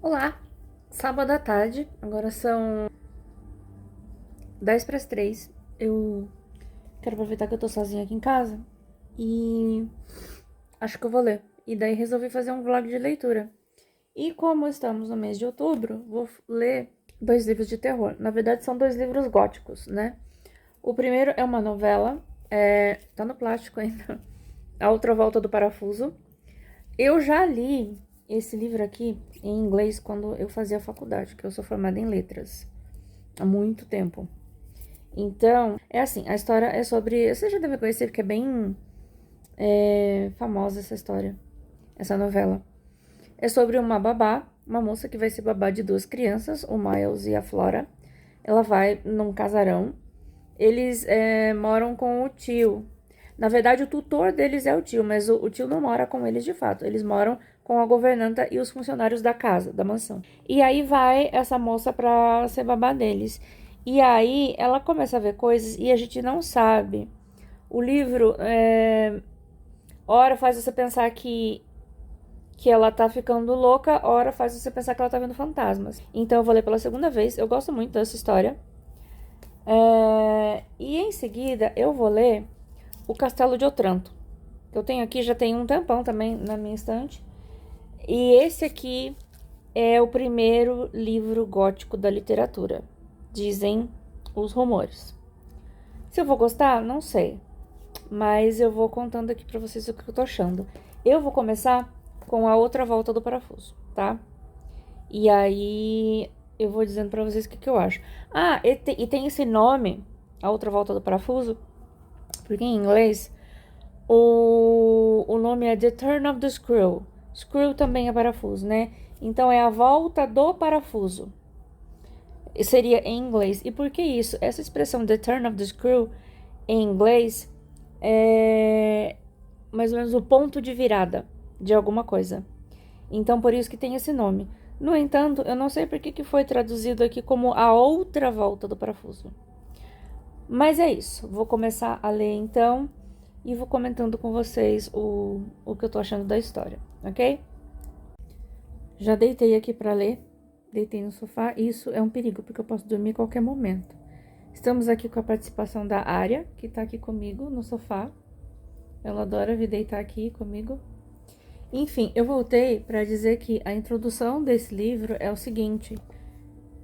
Olá, sábado à tarde, agora são 10 para as 3. Eu quero aproveitar que eu tô sozinha aqui em casa e acho que eu vou ler. E daí resolvi fazer um vlog de leitura. E como estamos no mês de outubro, vou ler dois livros de terror. Na verdade, são dois livros góticos, né? O primeiro é uma novela, tá no plástico ainda, A Outra Volta do Parafuso. Eu já li esse livro aqui em inglês quando eu fazia faculdade, que eu sou formada em letras há muito tempo. Então, é assim, a história é sobre. Você já deve conhecer, porque é bem famosa essa história, essa novela. É sobre uma babá, uma moça que vai ser babá de duas crianças, o Miles e a Flora. Ela vai num casarão. Eles moram com o tio. Na verdade, o tutor deles é o tio, mas o tio não mora com eles de fato. Eles moram com a governanta e os funcionários da casa, da mansão. E aí vai essa moça pra ser babá deles. E aí ela começa a ver coisas e a gente não sabe. O livro, ora faz você pensar que ela tá ficando louca, ora faz você pensar que ela tá vendo fantasmas. Então eu vou ler pela segunda vez. Eu gosto muito dessa história. E em seguida eu vou ler O Castelo de Otranto. Que eu tenho aqui já tem um tempão também na minha estante. E esse aqui é o primeiro livro gótico da literatura, dizem os rumores. Se eu vou gostar, não sei, mas eu vou contando aqui pra vocês o que eu tô achando. Eu vou começar com A Outra Volta do Parafuso, tá? E aí eu vou dizendo pra vocês o que eu acho. Ah, e tem esse nome, A Outra Volta do Parafuso, porque em inglês o nome é The Turn of the Screw. Screw também é parafuso, né? Então é a volta do parafuso. Seria em inglês. E por que isso? Essa expressão The Turn of the Screw em inglês é mais ou menos o ponto de virada de alguma coisa. Então por isso que tem esse nome. No entanto, eu não sei por que foi traduzido aqui como a outra volta do parafuso. Mas é isso. Vou começar a ler então e vou comentando com vocês o que eu tô achando da história, ok? Já deitei aqui para ler, deitei no sofá. Isso é um perigo, porque eu posso dormir a qualquer momento. Estamos aqui com a participação da Ária, que tá aqui comigo no sofá. Ela adora vir deitar aqui comigo. Enfim, eu voltei para dizer que a introdução desse livro é o seguinte: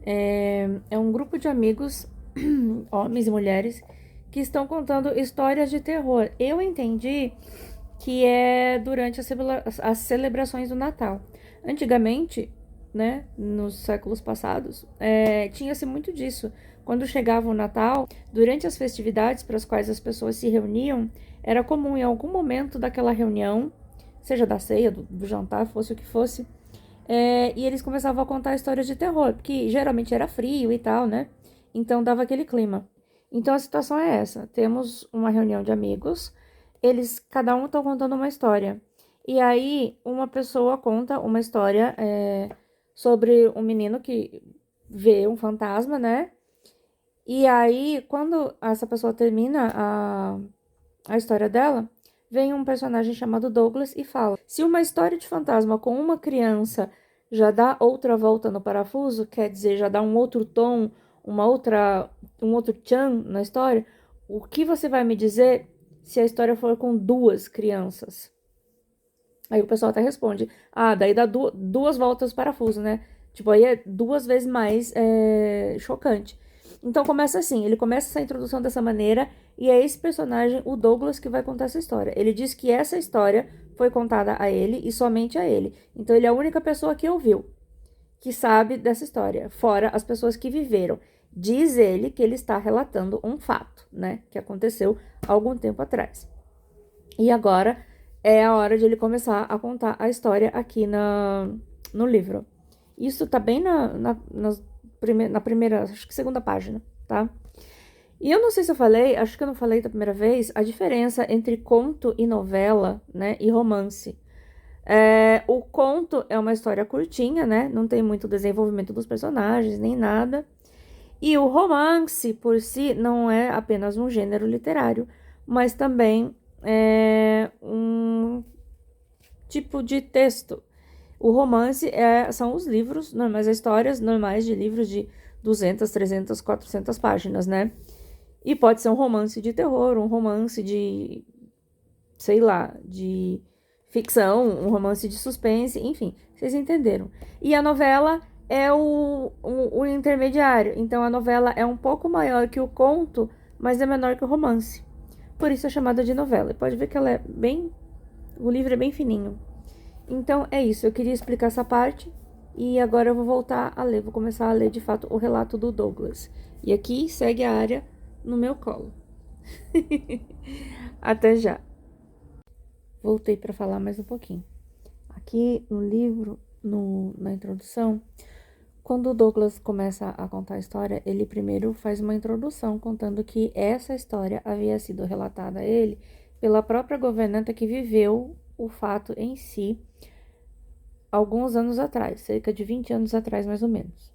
é um grupo de amigos, homens e mulheres, que estão contando histórias de terror. Eu entendi que é durante as celebrações do Natal. Antigamente, né, nos séculos passados, tinha-se muito disso. Quando chegava o Natal, durante as festividades para as quais as pessoas se reuniam, era comum em algum momento daquela reunião, seja da ceia, do jantar, fosse o que fosse, e eles começavam a contar histórias de terror, porque geralmente era frio e tal, né? Então dava aquele clima. Então a situação é essa: temos uma reunião de amigos, cada um tá contando uma história. E aí uma pessoa conta uma história sobre um menino que vê um fantasma, né? E aí, quando essa pessoa termina a história dela, vem um personagem chamado Douglas e fala: se uma história de fantasma com uma criança já dá outra volta no parafuso, quer dizer, já dá um outro tom, um outro tchan na história, o que você vai me dizer se a história for com duas crianças? Aí o pessoal até responde: ah, daí dá duas voltas no parafuso, né? Tipo, aí é duas vezes mais chocante. Então começa assim, ele começa essa introdução dessa maneira, e é esse personagem, o Douglas, que vai contar essa história. Ele diz que essa história foi contada a ele e somente a ele. Então ele é a única pessoa que ouviu, que sabe dessa história, fora as pessoas que viveram. Diz ele que ele está relatando um fato, né, que aconteceu algum tempo atrás. E agora é a hora de ele começar a contar a história aqui no livro. Isso tá bem na primeira, acho que segunda página, tá? E eu não sei se eu falei, acho que eu não falei da primeira vez, a diferença entre conto e novela, né, e romance. O conto é uma história curtinha, né, não tem muito desenvolvimento dos personagens, nem nada. E o romance, por si, não é apenas um gênero literário, mas também é um tipo de texto. O romance são os livros normais, as histórias normais de livros de 200, 300, 400 páginas, né? E pode ser um romance de terror, um romance de, sei lá, de ficção, um romance de suspense, enfim, vocês entenderam. E a novela é o intermediário. Então a novela é um pouco maior que o conto, mas é menor que o romance. Por isso é chamada de novela. E pode ver que ela é bem. O livro é bem fininho. Então é isso. Eu queria explicar essa parte. E agora eu vou voltar a ler. Vou começar a ler de fato o relato do Douglas. E aqui segue a área no meu colo. Até já. Voltei para falar mais um pouquinho. Aqui no livro, na introdução, quando o Douglas começa a contar a história, ele primeiro faz uma introdução contando que essa história havia sido relatada a ele pela própria governanta que viveu o fato em si alguns anos atrás, cerca de 20 anos atrás, mais ou menos.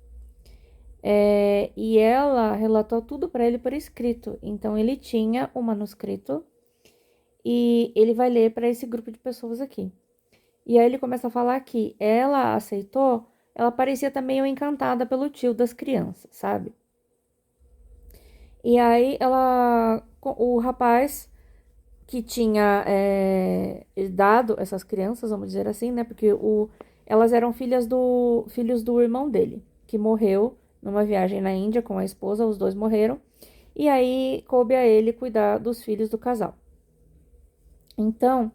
E ela relatou tudo para ele por escrito. Então, ele tinha o manuscrito e ele vai ler para esse grupo de pessoas aqui. E aí ele começa a falar que ela aceitou, ela parecia também meio encantada pelo tio das crianças, sabe? E aí o rapaz que tinha dado essas crianças, vamos dizer assim, né? Porque elas eram filhos do irmão dele, que morreu numa viagem na Índia com a esposa, os dois morreram. E aí coube a ele cuidar dos filhos do casal. Então,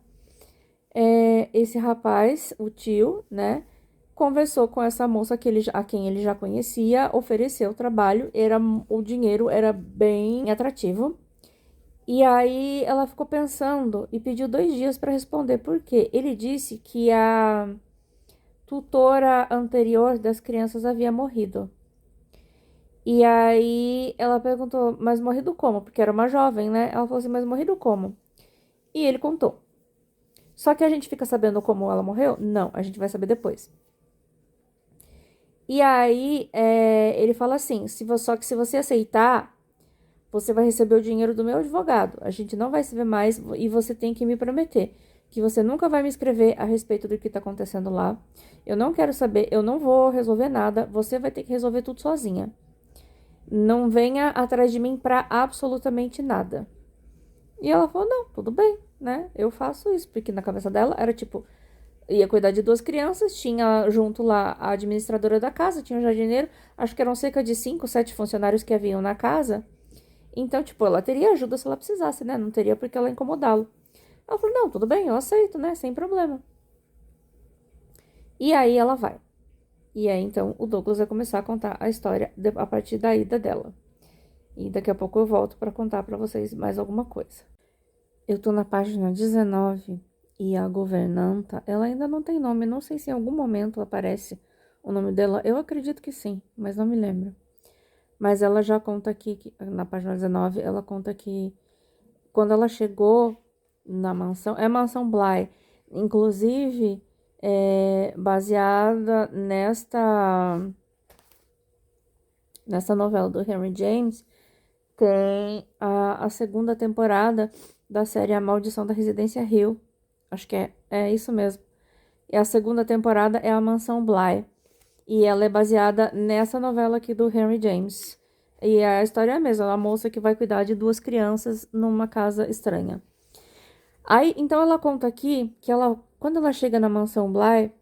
esse rapaz, o tio, né, conversou com essa moça a quem ele já conhecia, ofereceu o trabalho, o dinheiro era bem atrativo. E aí ela ficou pensando e pediu 2 dias para responder, porque ele disse que a tutora anterior das crianças havia morrido. E aí ela perguntou, mas morrido como? Porque era uma jovem, né? Ela falou assim, mas morrido como? E ele contou. Só que a gente fica sabendo como ela morreu? Não, a gente vai saber depois. E aí ele fala assim, só que se você aceitar, você vai receber o dinheiro do meu advogado. A gente não vai se ver mais e você tem que me prometer que você nunca vai me escrever a respeito do que tá acontecendo lá. Eu não quero saber, eu não vou resolver nada. Você vai ter que resolver tudo sozinha. Não venha atrás de mim pra absolutamente nada. E ela falou, não, tudo bem, né? Eu faço isso. Porque na cabeça dela era tipo, ia cuidar de 2 crianças, tinha junto lá a administradora da casa, tinha o jardineiro. Acho que eram cerca de 5, 7 funcionários que haviam na casa. Então, tipo, ela teria ajuda se ela precisasse, né? Não teria por que ela incomodá-lo. Ela falou, não, tudo bem, eu aceito, né? Sem problema. E aí ela vai. E aí, então, o Douglas vai começar a contar a história a partir da ida dela. E daqui a pouco eu volto para contar para vocês mais alguma coisa. Eu tô na página 19 e a governanta, ela ainda não tem nome. Não sei se em algum momento aparece o nome dela. Eu acredito que sim, mas não me lembro. Mas ela já conta aqui, na página 19, ela conta que quando ela chegou na mansão, é a mansão Bly, inclusive baseada nessa novela do Henry James, tem a 2ª temporada da série A Maldição da Residência Hill. Acho que é isso mesmo. E a 2ª temporada é a Mansão Bly. E ela é baseada nessa novela aqui do Henry James. E a história é a mesma, a moça que vai cuidar de 2 crianças numa casa estranha. Aí, então ela conta aqui que quando ela chega na Mansão Bly,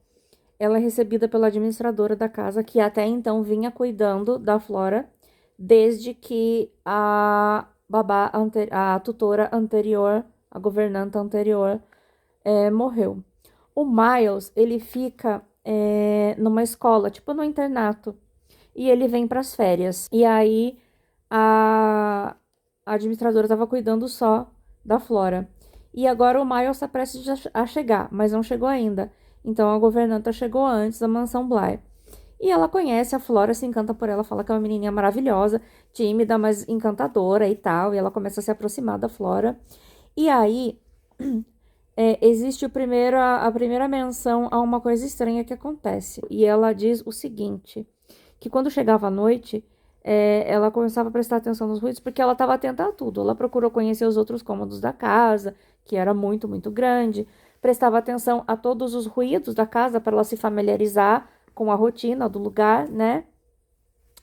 ela é recebida pela administradora da casa, que até então vinha cuidando da Flora, desde que a tutora anterior, a governanta anterior, morreu. O Miles, ele fica numa escola, tipo no internato, e ele vem para as férias. E aí a administradora estava cuidando só da Flora. E agora o Miles está prestes a chegar, mas não chegou ainda. Então a governanta chegou antes da mansão Bly. E ela conhece a Flora, se encanta por ela, fala que é uma menininha maravilhosa, tímida, mas encantadora e tal. E ela começa a se aproximar da Flora. E aí existe a primeira menção a uma coisa estranha que acontece. E ela diz o seguinte, que quando chegava a noite, ela começava a prestar atenção nos ruídos, porque ela estava atenta a tudo. Ela procurou conhecer os outros cômodos da casa, que era muito, muito grande, prestava atenção a todos os ruídos da casa para ela se familiarizar com a rotina do lugar, né?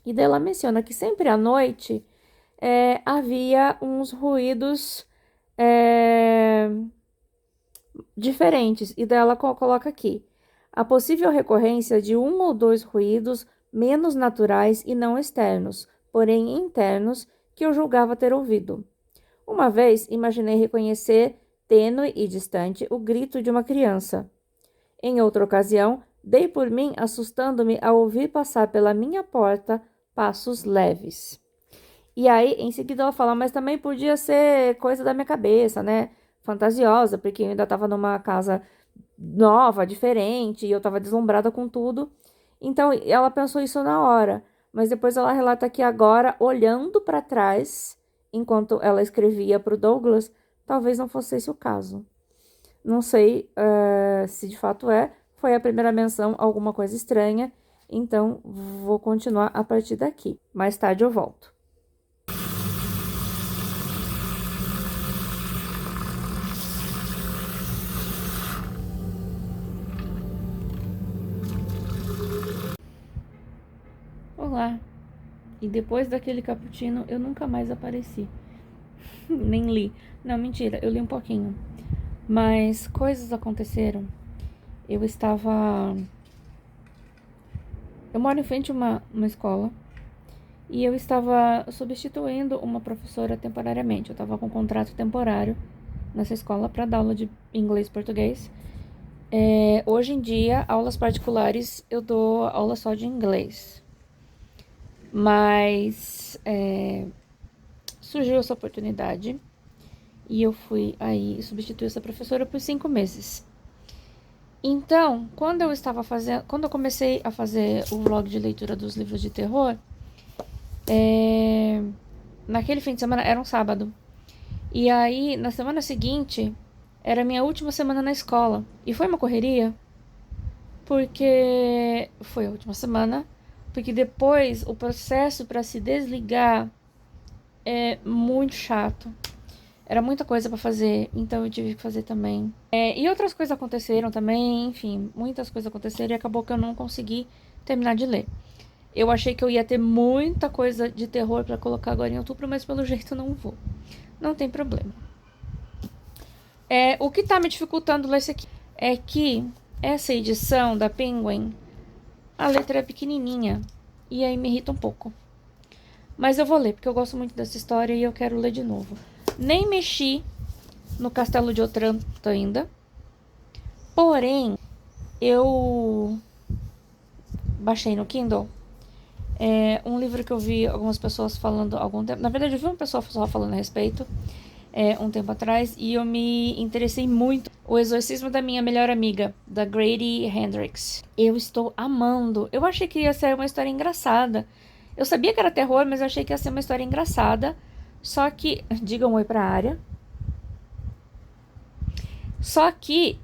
E daí ela menciona que sempre à noite havia uns ruídos diferentes. E daí ela coloca aqui a possível recorrência de um ou dois ruídos menos naturais e não externos, porém internos, que eu julgava ter ouvido. Uma vez imaginei reconhecer, tênue e distante, o grito de uma criança. Em outra ocasião, dei por mim assustando-me ao ouvir passar pela minha porta passos leves. E aí, em seguida, ela fala, mas também podia ser coisa da minha cabeça, né? Fantasiosa, porque eu ainda estava numa casa nova, diferente, e eu estava deslumbrada com tudo. Então, ela pensou isso na hora. Mas depois ela relata que agora, olhando para trás, enquanto ela escrevia para o Douglas, talvez não fosse esse o caso. Não sei se de fato foi a primeira menção a alguma coisa estranha, então vou continuar a partir daqui. Mais tarde eu volto. Olá! E depois daquele cappuccino eu nunca mais apareci. Nem li. Não, mentira, eu li um pouquinho. Mas coisas aconteceram. Eu moro em frente a uma escola e eu estava substituindo uma professora temporariamente. Eu estava com um contrato temporário nessa escola para dar aula de inglês e português. Hoje em dia, aulas particulares, eu dou aula só de inglês. Mas surgiu essa oportunidade e eu fui aí substituir essa professora por 5 meses. Então, quando eu comecei a fazer o vlog de leitura dos livros de terror, naquele fim de semana era um sábado. E aí, na semana seguinte, era a minha última semana na escola. E foi uma correria, porque foi a última semana, porque depois o processo para se desligar é muito chato. Era muita coisa pra fazer, então eu tive que fazer também. E outras coisas aconteceram também, enfim, muitas coisas aconteceram e acabou que eu não consegui terminar de ler. Eu achei que eu ia ter muita coisa de terror pra colocar agora em outubro, mas pelo jeito eu não vou. Não tem problema. O que tá me dificultando ler esse aqui é que essa edição da Penguin, a letra é pequenininha e aí me irrita um pouco. Mas eu vou ler, porque eu gosto muito dessa história e eu quero ler de novo. Nem mexi no Castelo de Otranto ainda. Porém, eu baixei no Kindle um livro que eu vi algumas pessoas falando há algum tempo. Na verdade, eu vi uma pessoa só falando a respeito um tempo atrás e eu me interessei muito. O Exorcismo da Minha Melhor Amiga, da Grady Hendrix. Eu estou amando. Eu achei que ia ser uma história engraçada. Eu sabia que era terror, mas eu achei que ia ser uma história engraçada. Só que... Diga um oi pra área. Só que...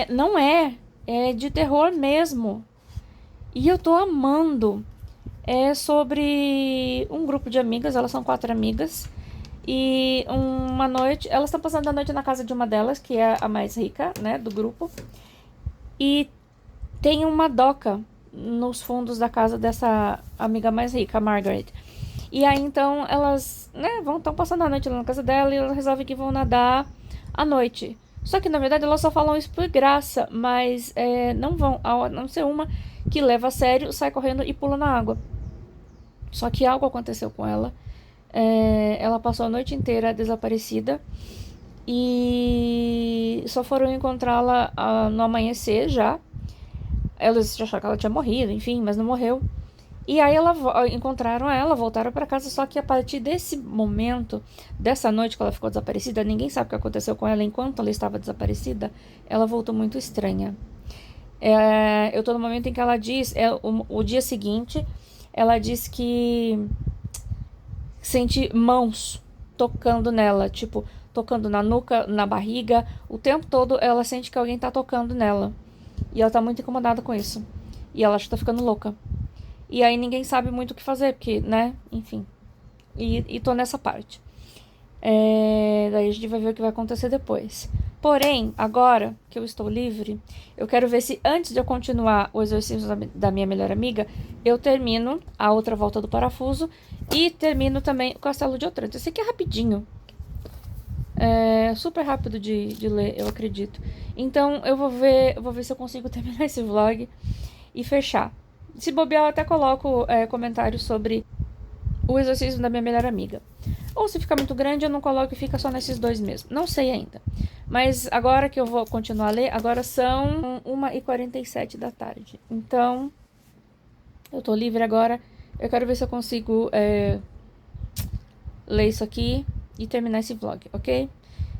não é. É de terror mesmo. E eu tô amando. É sobre um grupo de amigas. Elas são 4 amigas. E uma noite... Elas estão passando a noite na casa de uma delas, que é a mais rica, né, do grupo. E tem uma doca nos fundos da casa dessa amiga mais rica, a Margaret. E aí, então, elas, estão passando a noite lá na casa dela e elas resolvem que vão nadar à noite. Só que, na verdade, elas só falam isso por graça, mas não vão, a não ser uma que leva a sério, sai correndo e pula na água. Só que algo aconteceu com ela. Ela passou a noite inteira desaparecida e só foram encontrá-la no amanhecer já. Elas acharam que ela tinha morrido, enfim, mas não morreu. E aí encontraram ela, voltaram para casa, só que a partir desse momento, dessa noite que ela ficou desaparecida, ninguém sabe o que aconteceu com ela enquanto ela estava desaparecida, ela voltou muito estranha. Eu tô no momento em que ela diz, o dia seguinte, ela diz que sente mãos tocando nela, tipo, tocando na nuca, na barriga, o tempo todo ela sente que alguém tá tocando nela. E ela tá muito incomodada com isso. E ela acha que tá ficando louca. E aí ninguém sabe muito o que fazer, porque, enfim. E tô nessa parte. Daí a gente vai ver o que vai acontecer depois. Porém, agora que eu estou livre, eu quero ver se antes de eu continuar o exercício da minha melhor amiga, eu termino a outra volta do parafuso e termino também o Castelo de Otranto. Esse aqui é rapidinho. É super rápido de ler, eu acredito. Então eu vou ver se eu consigo terminar esse vlog e fechar. Se bobear, eu até coloco comentários sobre o exercício da minha melhor amiga. Ou se ficar muito grande, eu não coloco e fica só nesses dois mesmo. Não sei ainda. Mas agora que eu vou continuar a ler, agora são 1h47 da tarde. Então, eu tô livre agora. Eu quero ver se eu consigo ler isso aqui e terminar esse vlog, ok?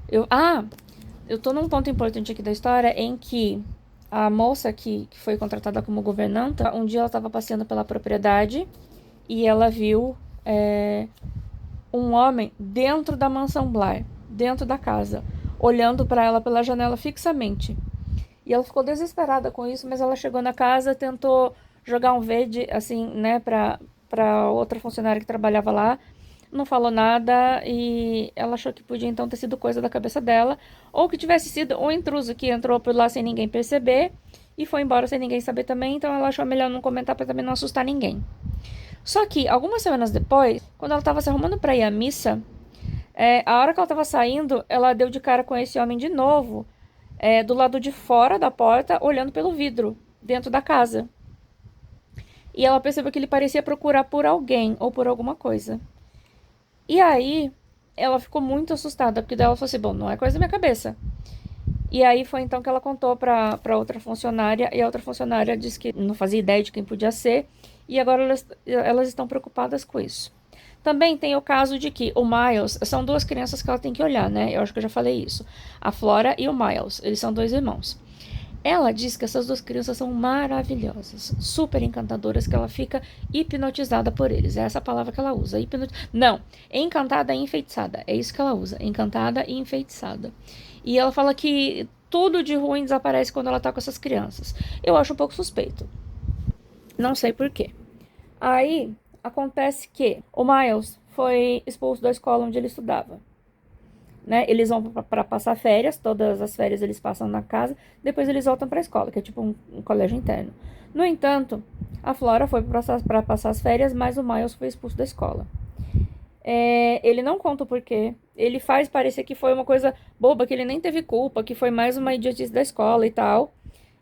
Eu tô num ponto importante aqui da história em que a moça que foi contratada como governanta, um dia ela tava passeando pela propriedade e ela viu um homem dentro da mansão Bly, dentro da casa, olhando para ela pela janela fixamente. E ela ficou desesperada com isso, mas ela chegou na casa, tentou jogar um verde, assim, né, pra outra funcionária que trabalhava lá. Não falou nada e ela achou que podia então ter sido coisa da cabeça dela, ou que tivesse sido um intruso que entrou por lá sem ninguém perceber e foi embora sem ninguém saber também, então ela achou melhor não comentar para também não assustar ninguém. Só que, algumas semanas depois, quando ela estava se arrumando para ir à missa, a hora que ela estava saindo, ela deu de cara com esse homem de novo, do lado de fora da porta, olhando pelo vidro, dentro da casa. E ela percebeu que ele parecia procurar por alguém ou por alguma coisa. E aí, ela ficou muito assustada, porque daí ela falou assim, bom, não é coisa da minha cabeça. E aí foi então que ela contou pra outra funcionária, e a outra funcionária disse que não fazia ideia de quem podia ser, e agora elas estão preocupadas com isso. Também tem o caso de que o Miles, são duas crianças que ela tem que olhar, né? Eu acho que eu já falei isso. A Flora e o Miles, eles são dois irmãos. Ela diz que essas duas crianças são maravilhosas, super encantadoras, que ela fica hipnotizada por eles. É essa palavra que ela usa. Não, encantada e enfeitiçada. É isso que ela usa, encantada e enfeitiçada. E ela fala que tudo de ruim desaparece quando ela tá com essas crianças. Eu acho um pouco suspeito. Não sei por quê. Aí, acontece que o Miles foi expulso da escola onde ele estudava. Né? Eles vão para passar férias, todas as férias eles passam na casa, depois eles voltam para a escola, que é tipo um colégio interno. No entanto, a Flora foi para passar as férias, mas o Miles foi expulso da escola. Ele não conta o porquê. Ele faz parecer que foi uma coisa boba, que ele nem teve culpa, que foi mais uma idiotice da escola e tal.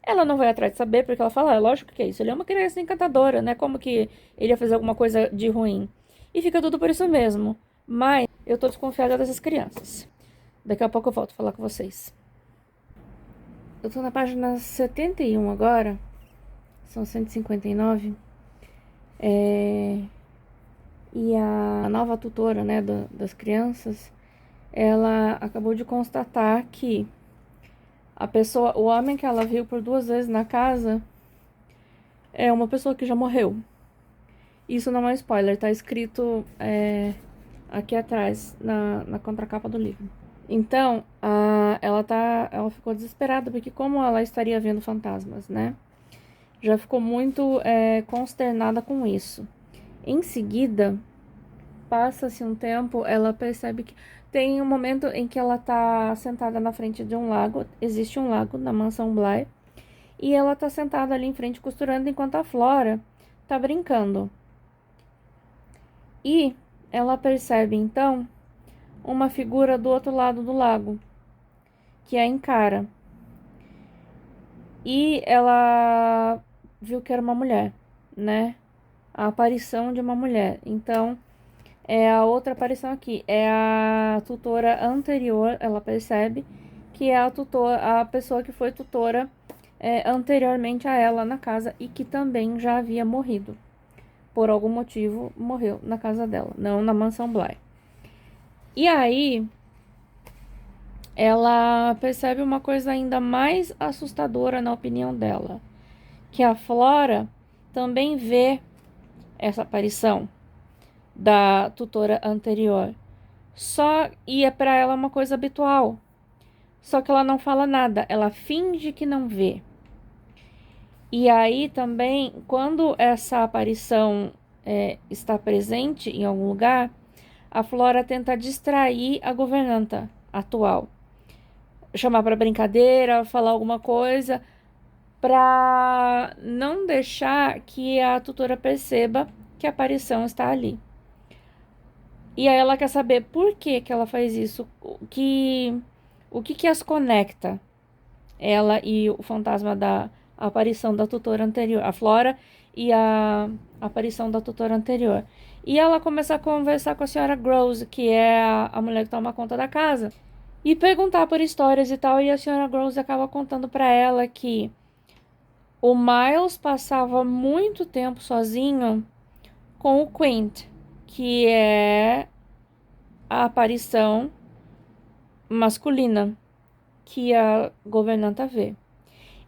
Ela não vai atrás de saber, porque ela fala, lógico que é isso. Ele é uma criança encantadora, né? Como que ele ia fazer alguma coisa de ruim? E fica tudo por isso mesmo. Mas eu tô desconfiada dessas crianças. Daqui a pouco eu volto a falar com vocês. Eu tô na página 71 agora. São 159. E a nova tutora, né, das crianças, ela acabou de constatar que o homem que ela viu por 2 vezes na casa é uma pessoa que já morreu. Isso não é spoiler, tá escrito aqui atrás, na contracapa do livro. Então, ela ficou desesperada, porque como ela estaria vendo fantasmas, né? Já ficou muito consternada com isso. Em seguida, passa-se um tempo, ela percebe que tem um momento em que ela tá sentada na frente de um lago. Existe um lago na mansão Bly. E ela tá sentada ali em frente costurando, enquanto a Flora tá brincando. E ela percebe, então, uma figura do outro lado do lago, que a encara. E ela viu que era uma mulher, né? A aparição de uma mulher. Então, é a outra aparição aqui. É a tutora anterior, ela percebe que é a pessoa que foi tutora anteriormente a ela na casa e que também já havia morrido. Por algum motivo, morreu na casa dela, não na mansão Bly. E aí, ela percebe uma coisa ainda mais assustadora na opinião dela, que a Flora também vê essa aparição da tutora anterior. E é para ela uma coisa habitual. Só que ela não fala nada, ela finge que não vê. E aí também, quando essa aparição está presente em algum lugar, a Flora tenta distrair a governanta atual. Chamar para brincadeira, falar alguma coisa, para não deixar que a tutora perceba que a aparição está ali. E aí ela quer saber por que que ela faz isso, o que as conecta, ela e o fantasma da aparição da tutora anterior, a Flora e a aparição da tutora anterior. E ela começa a conversar com a senhora Grosse, que é a mulher que toma conta da casa, e perguntar por histórias e tal, e a senhora Grosse acaba contando para ela que o Miles passava muito tempo sozinho com o Quint, que é a aparição masculina que a governanta vê.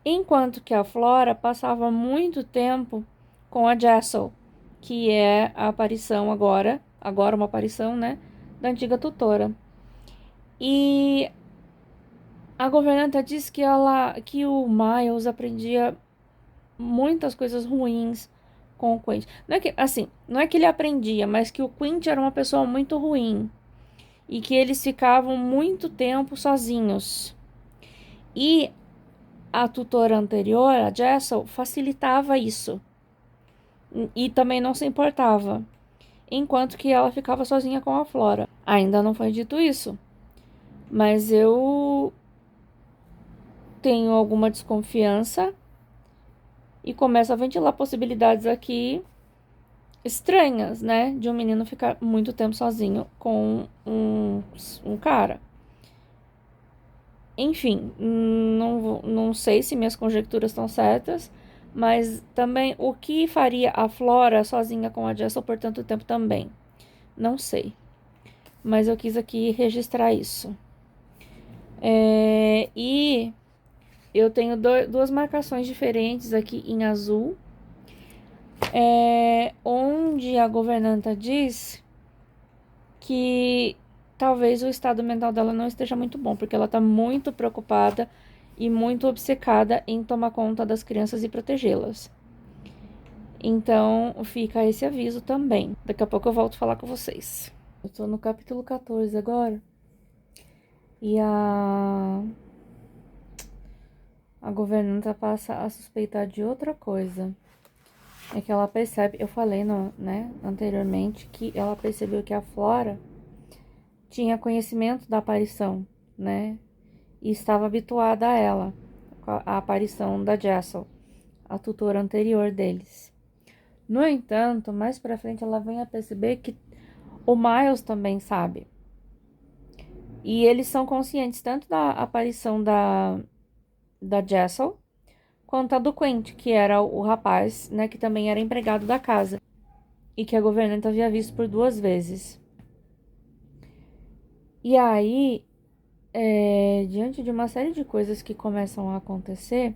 Enquanto que a Flora passava muito tempo com a Jessel, que é a aparição agora uma aparição, né, da antiga tutora. E a governanta diz que o Miles aprendia muitas coisas ruins com o Quint. Não é que ele aprendia, mas que o Quint era uma pessoa muito ruim e que eles ficavam muito tempo sozinhos. E a tutora anterior, a Jessel, facilitava isso e também não se importava, enquanto que ela ficava sozinha com a Flora. Ainda não foi dito isso, mas eu tenho alguma desconfiança e começo a ventilar possibilidades aqui estranhas, né? De um menino ficar muito tempo sozinho com um cara. Enfim, não sei se minhas conjecturas estão certas, mas também o que faria a Flora sozinha com a Jessel por tanto tempo também? Não sei. Mas eu quis aqui registrar isso. E eu tenho duas marcações diferentes aqui em azul, onde a governanta diz que talvez o estado mental dela não esteja muito bom, porque ela está muito preocupada e muito obcecada em tomar conta das crianças e protegê-las. Então, fica esse aviso também. Daqui a pouco eu volto a falar com vocês. Eu tô no capítulo 14 agora. E a governanta passa a suspeitar de outra coisa. É que ela percebe, eu falei anteriormente, que ela percebeu que a Flora tinha conhecimento da aparição, né? E estava habituada a ela, a aparição da Jessel, a tutora anterior deles. No entanto, mais pra frente ela vem a perceber que o Miles também sabe. E eles são conscientes tanto da aparição da Jessel, quanto a do Quint, que era o rapaz, né, que também era empregado da casa, e que a governanta havia visto por 2 vezes. E aí, diante de uma série de coisas que começam a acontecer,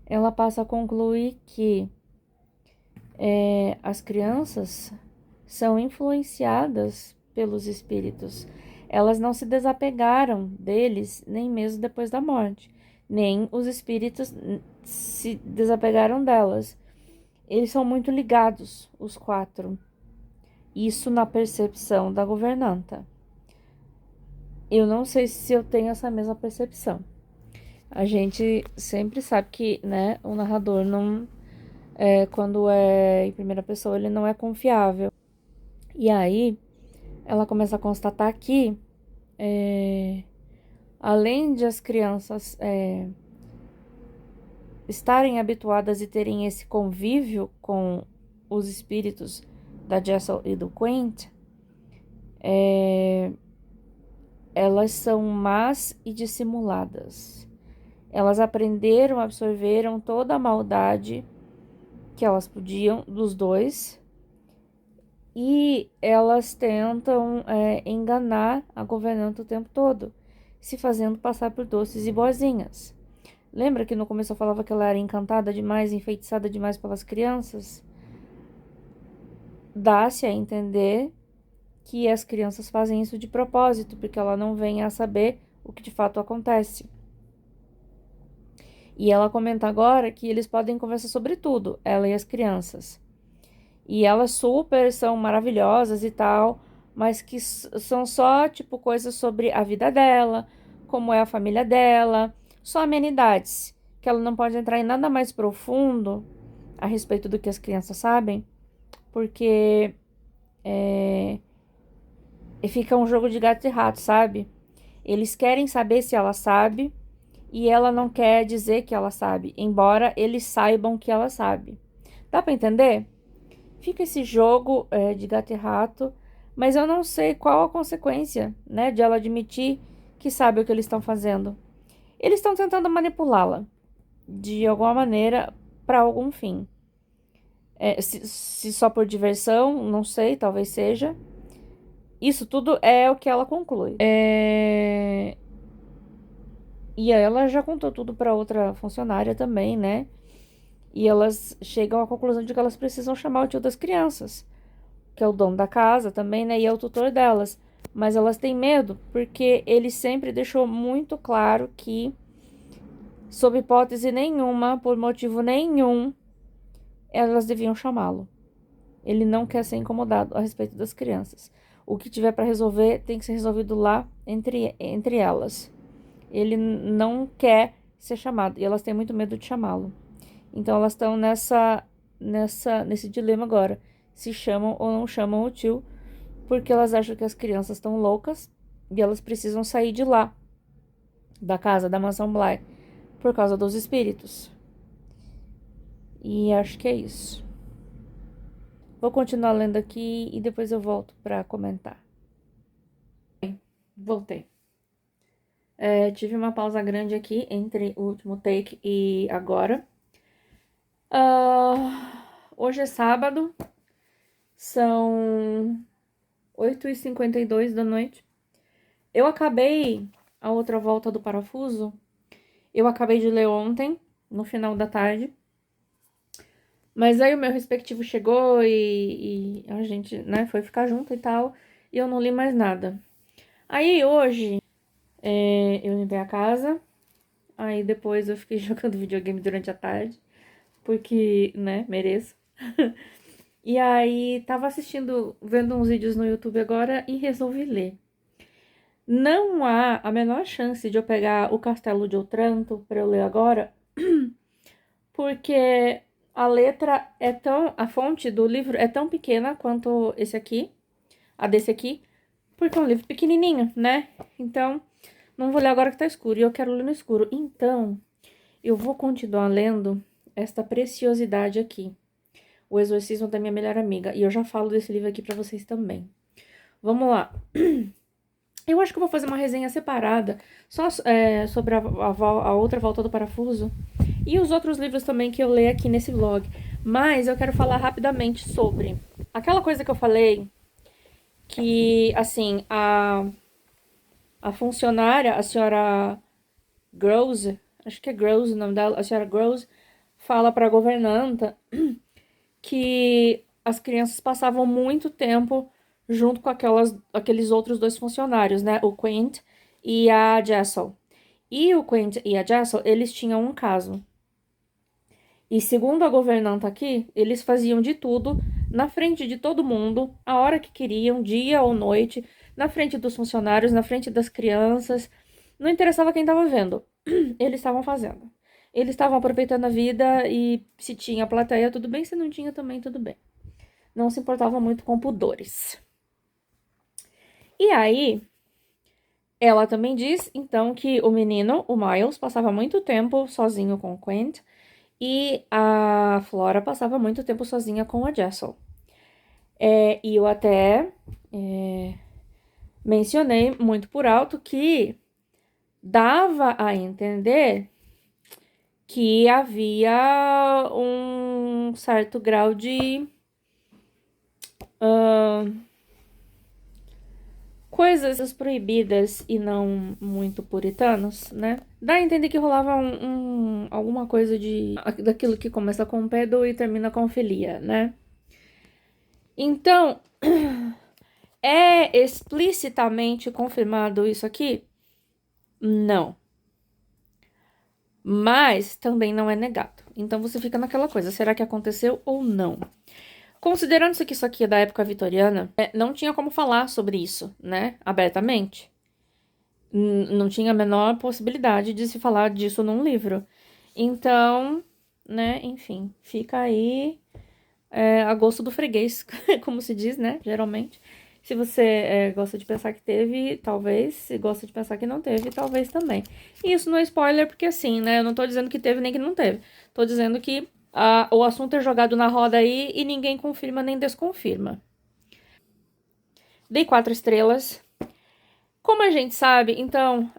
ela passa a concluir que as crianças são influenciadas pelos espíritos. Elas não se desapegaram deles, nem mesmo depois da morte. Nem os espíritos se desapegaram delas. Eles são muito ligados, os 4. Isso na percepção da governanta. Eu não sei se eu tenho essa mesma percepção. A gente sempre sabe que, né, o narrador não... quando é em primeira pessoa, ele não é confiável. E aí, ela começa a constatar que, além de as crianças estarem habituadas e terem esse convívio com os espíritos da Jessel e do Quint, elas são más e dissimuladas. Elas aprenderam, absorveram toda a maldade que elas podiam dos dois, e elas tentam enganar a governanta o tempo todo, se fazendo passar por doces e boazinhas. Lembra que no começo eu falava que ela era encantada demais, enfeitiçada demais pelas crianças? Dá-se a entender que as crianças fazem isso de propósito, porque ela não vem a saber o que de fato acontece. E ela comenta agora que eles podem conversar sobre tudo, ela e as crianças. E elas super são maravilhosas e tal, mas que são só, tipo, coisas sobre a vida dela, como é a família dela, só amenidades, que ela não pode entrar em nada mais profundo a respeito do que as crianças sabem, porque fica um jogo de gato e rato, sabe? Eles querem saber se ela sabe e ela não quer dizer que ela sabe, embora eles saibam que ela sabe. Dá pra entender? Fica esse jogo de gato e rato, mas eu não sei qual a consequência, né, de ela admitir que sabe o que eles estão fazendo. Eles estão tentando manipulá-la de alguma maneira para algum fim. Se só por diversão, não sei, talvez seja. Isso tudo é o que ela conclui. E ela já contou tudo para outra funcionária também, né? E elas chegam à conclusão de que elas precisam chamar o tio das crianças, que é o dono da casa também, né? E é o tutor delas. Mas elas têm medo porque ele sempre deixou muito claro que, sob hipótese nenhuma, por motivo nenhum, elas deviam chamá-lo. Ele não quer ser incomodado a respeito das crianças. O que tiver para resolver tem que ser resolvido lá entre elas. Ele não quer ser chamado e elas têm muito medo de chamá-lo. Então elas estão nesse dilema agora. Se chamam ou não chamam o tio, porque elas acham que as crianças estão loucas e elas precisam sair de lá, da casa, da mansão Bly, por causa dos espíritos. E acho que é isso. Vou continuar lendo aqui e depois eu volto para comentar. Voltei. Tive uma pausa grande aqui entre o último take e agora. Hoje é sábado, são 8h52 da noite. Eu acabei a outra volta do parafuso. Eu acabei de ler ontem, no final da tarde. Mas aí o meu respectivo chegou e a gente, né, foi ficar junto e tal. E eu não li mais nada. Aí hoje eu limpei a casa. Aí depois eu fiquei jogando videogame durante a tarde. Porque, né, mereço. E aí tava vendo uns vídeos no YouTube agora e resolvi ler. Não há a menor chance de eu pegar o Castelo de Otranto para eu ler agora, porque a fonte do livro é tão pequena quanto a desse aqui, porque é um livro pequenininho, né? Então, não vou ler agora que tá escuro, e eu quero ler no escuro. Então, eu vou continuar lendo esta preciosidade aqui, O Exorcismo da Minha Melhor Amiga, e eu já falo desse livro aqui pra vocês também. Vamos lá. Eu acho que eu vou fazer uma resenha separada só sobre a outra volta do parafuso e os outros livros também que eu leio aqui nesse vlog. Mas eu quero falar rapidamente sobre aquela coisa que eu falei que, assim, a funcionária, a senhora Gross, acho que é Gross o nome dela, a senhora Gross, fala pra governanta que as crianças passavam muito tempo junto com aqueles outros dois funcionários, né? O Quint e a Jessel. E o Quint e a Jessel, eles tinham um caso. E segundo a governanta aqui, eles faziam de tudo na frente de todo mundo, a hora que queriam, dia ou noite, na frente dos funcionários, na frente das crianças. Não interessava quem estava vendo. Eles estavam fazendo. Eles estavam aproveitando a vida e se tinha plateia, tudo bem. Se não tinha, também tudo bem. Não se importavam muito com pudores. E aí, ela também diz, então, que o menino, o Miles, passava muito tempo sozinho com o Quint e a Flora passava muito tempo sozinha com a Jessel. E eu até mencionei muito por alto que dava a entender que havia um certo grau de coisas proibidas e não muito puritanos, né? Dá a entender que rolava alguma coisa daquilo que começa com pedo e termina com filia, né? Então, é explicitamente confirmado isso aqui? Não. Mas também não é negado. Então você fica naquela coisa, será que aconteceu ou não? Considerando que isso aqui é da época vitoriana, não tinha como falar sobre isso, né, abertamente. Não tinha a menor possibilidade de se falar disso num livro. Então, né, enfim, fica aí a gosto do freguês, como se diz, né, geralmente. Se você gosta de pensar que teve, talvez. Se gosta de pensar que não teve, talvez também. E isso não é spoiler, porque assim, né, eu não tô dizendo que teve nem que não teve. Tô dizendo que o assunto é jogado na roda aí e ninguém confirma nem desconfirma. Dei 4 estrelas. Como a gente sabe, então,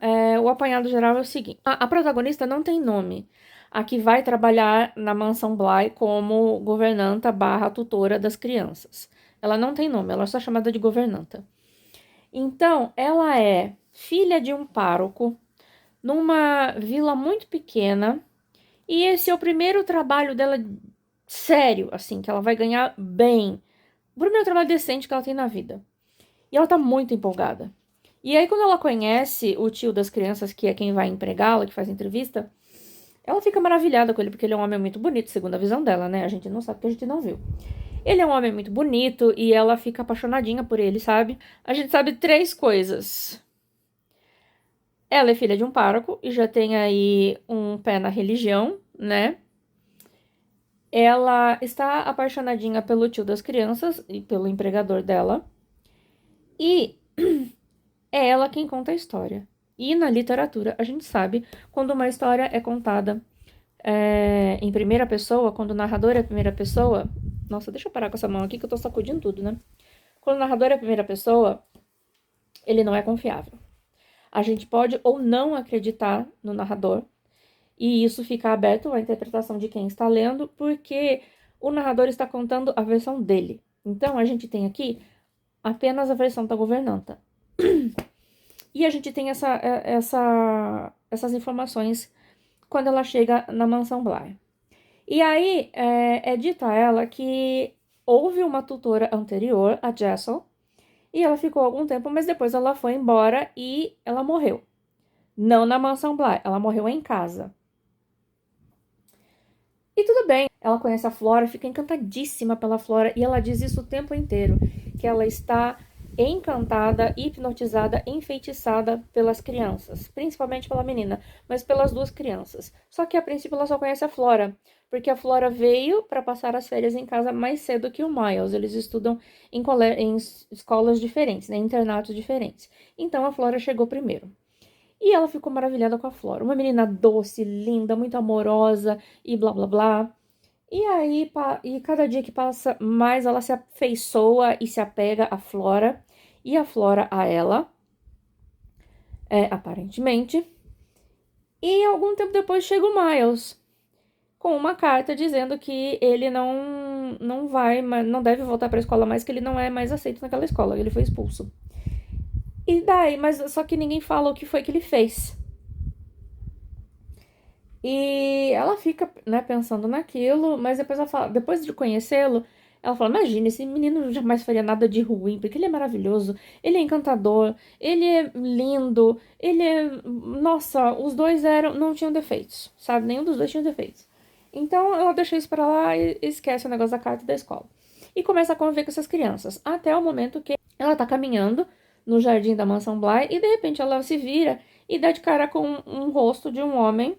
o apanhado geral é o seguinte. A protagonista não tem nome. A que vai trabalhar na mansão Bly como governanta barra tutora das crianças. Ela não tem nome, ela é só chamada de governanta. Então, ela é filha de um pároco numa vila muito pequena. E esse é o primeiro trabalho dela sério, assim, que ela vai ganhar bem. O primeiro trabalho decente que ela tem na vida. E ela tá muito empolgada. E aí, quando ela conhece o tio das crianças, que é quem vai empregá-la, que faz a entrevista, ela fica maravilhada com ele, porque ele é um homem muito bonito, segundo a visão dela, né? A gente não sabe porque a gente não viu. Ele é um homem muito bonito e ela fica apaixonadinha por ele, sabe? A gente sabe 3 coisas. Ela é filha de um pároco e já tem aí um pé na religião, né? Ela está apaixonadinha pelo tio das crianças e pelo empregador dela. E é ela quem conta a história. E na literatura, a gente sabe quando uma história é contada em primeira pessoa, quando o narrador é a primeira pessoa. Nossa, deixa eu parar com essa mão aqui que eu tô sacudindo tudo, né? Quando o narrador é a primeira pessoa, ele não é confiável. A gente pode ou não acreditar no narrador, e isso fica aberto à interpretação de quem está lendo, porque o narrador está contando a versão dele. Então, a gente tem aqui apenas a versão da governanta. E a gente tem essas informações quando ela chega na mansão Bly. E aí, é dito a ela que houve uma tutora anterior, a Jessel, e ela ficou algum tempo, mas depois ela foi embora e ela morreu. Não na mansão Bly, ela morreu em casa. E tudo bem, ela conhece a Flora, fica encantadíssima pela Flora, e ela diz isso o tempo inteiro, que ela está encantada, hipnotizada, enfeitiçada pelas crianças, principalmente pela menina, mas pelas 2 crianças. Só que a princípio ela só conhece a Flora, porque a Flora veio para passar as férias em casa mais cedo que o Miles. Eles estudam em escolas diferentes, né, internatos diferentes. Então a Flora chegou primeiro. E ela ficou maravilhada com a Flora. Uma menina doce, linda, muito amorosa e blá blá blá. E aí, e cada dia que passa, mais ela se afeiçoa e se apega à Flora. E a Flora a ela, aparentemente. E algum tempo depois chega o Miles com uma carta dizendo que ele não vai, não deve voltar para a escola mais, que ele não é mais aceito naquela escola, ele foi expulso. E daí, mas só que ninguém fala o que foi que ele fez. E ela fica, né, pensando naquilo, mas depois ela fala, depois de conhecê-lo, ela fala: imagina, esse menino jamais faria nada de ruim, porque ele é maravilhoso, ele é encantador, ele é lindo, ele é. Nossa, os dois não tinham defeitos, sabe? Nenhum dos dois tinha defeitos. Então ela deixa isso pra lá e esquece o negócio da carta da escola. E começa a conviver com essas crianças, até o momento que ela tá caminhando no jardim da mansão Bly e de repente ela se vira e dá de cara com um rosto de um homem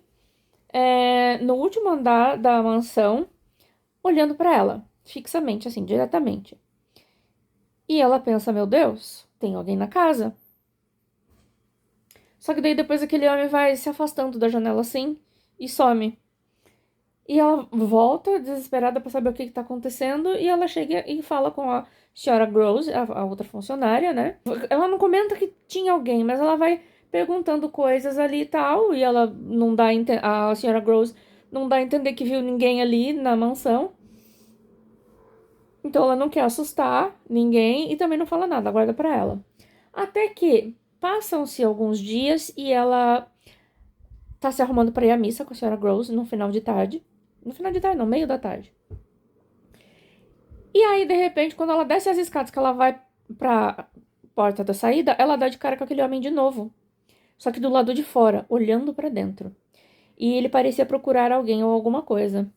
no último andar da mansão, olhando para ela, fixamente, assim, diretamente. E ela pensa: meu Deus, tem alguém na casa. Só que daí depois aquele homem vai se afastando da janela assim e some. E ela volta desesperada para saber o que tá acontecendo e ela chega e fala com a senhora Gross, a outra funcionária, né? Ela não comenta que tinha alguém, mas ela vai perguntando coisas ali e tal, e ela não dá a senhora Gross não dá a entender que viu ninguém ali na mansão. Então ela não quer assustar ninguém e também não fala nada, guarda para ela. Até que passam-se alguns dias e ela tá se arrumando para ir à missa com a senhora Gross no final de tarde. No final de tarde, não, meio da tarde. E aí, de repente, quando ela desce as escadas, que ela vai pra porta da saída, ela dá de cara com aquele homem de novo. Só que do lado de fora, olhando pra dentro. E ele parecia procurar alguém ou alguma coisa.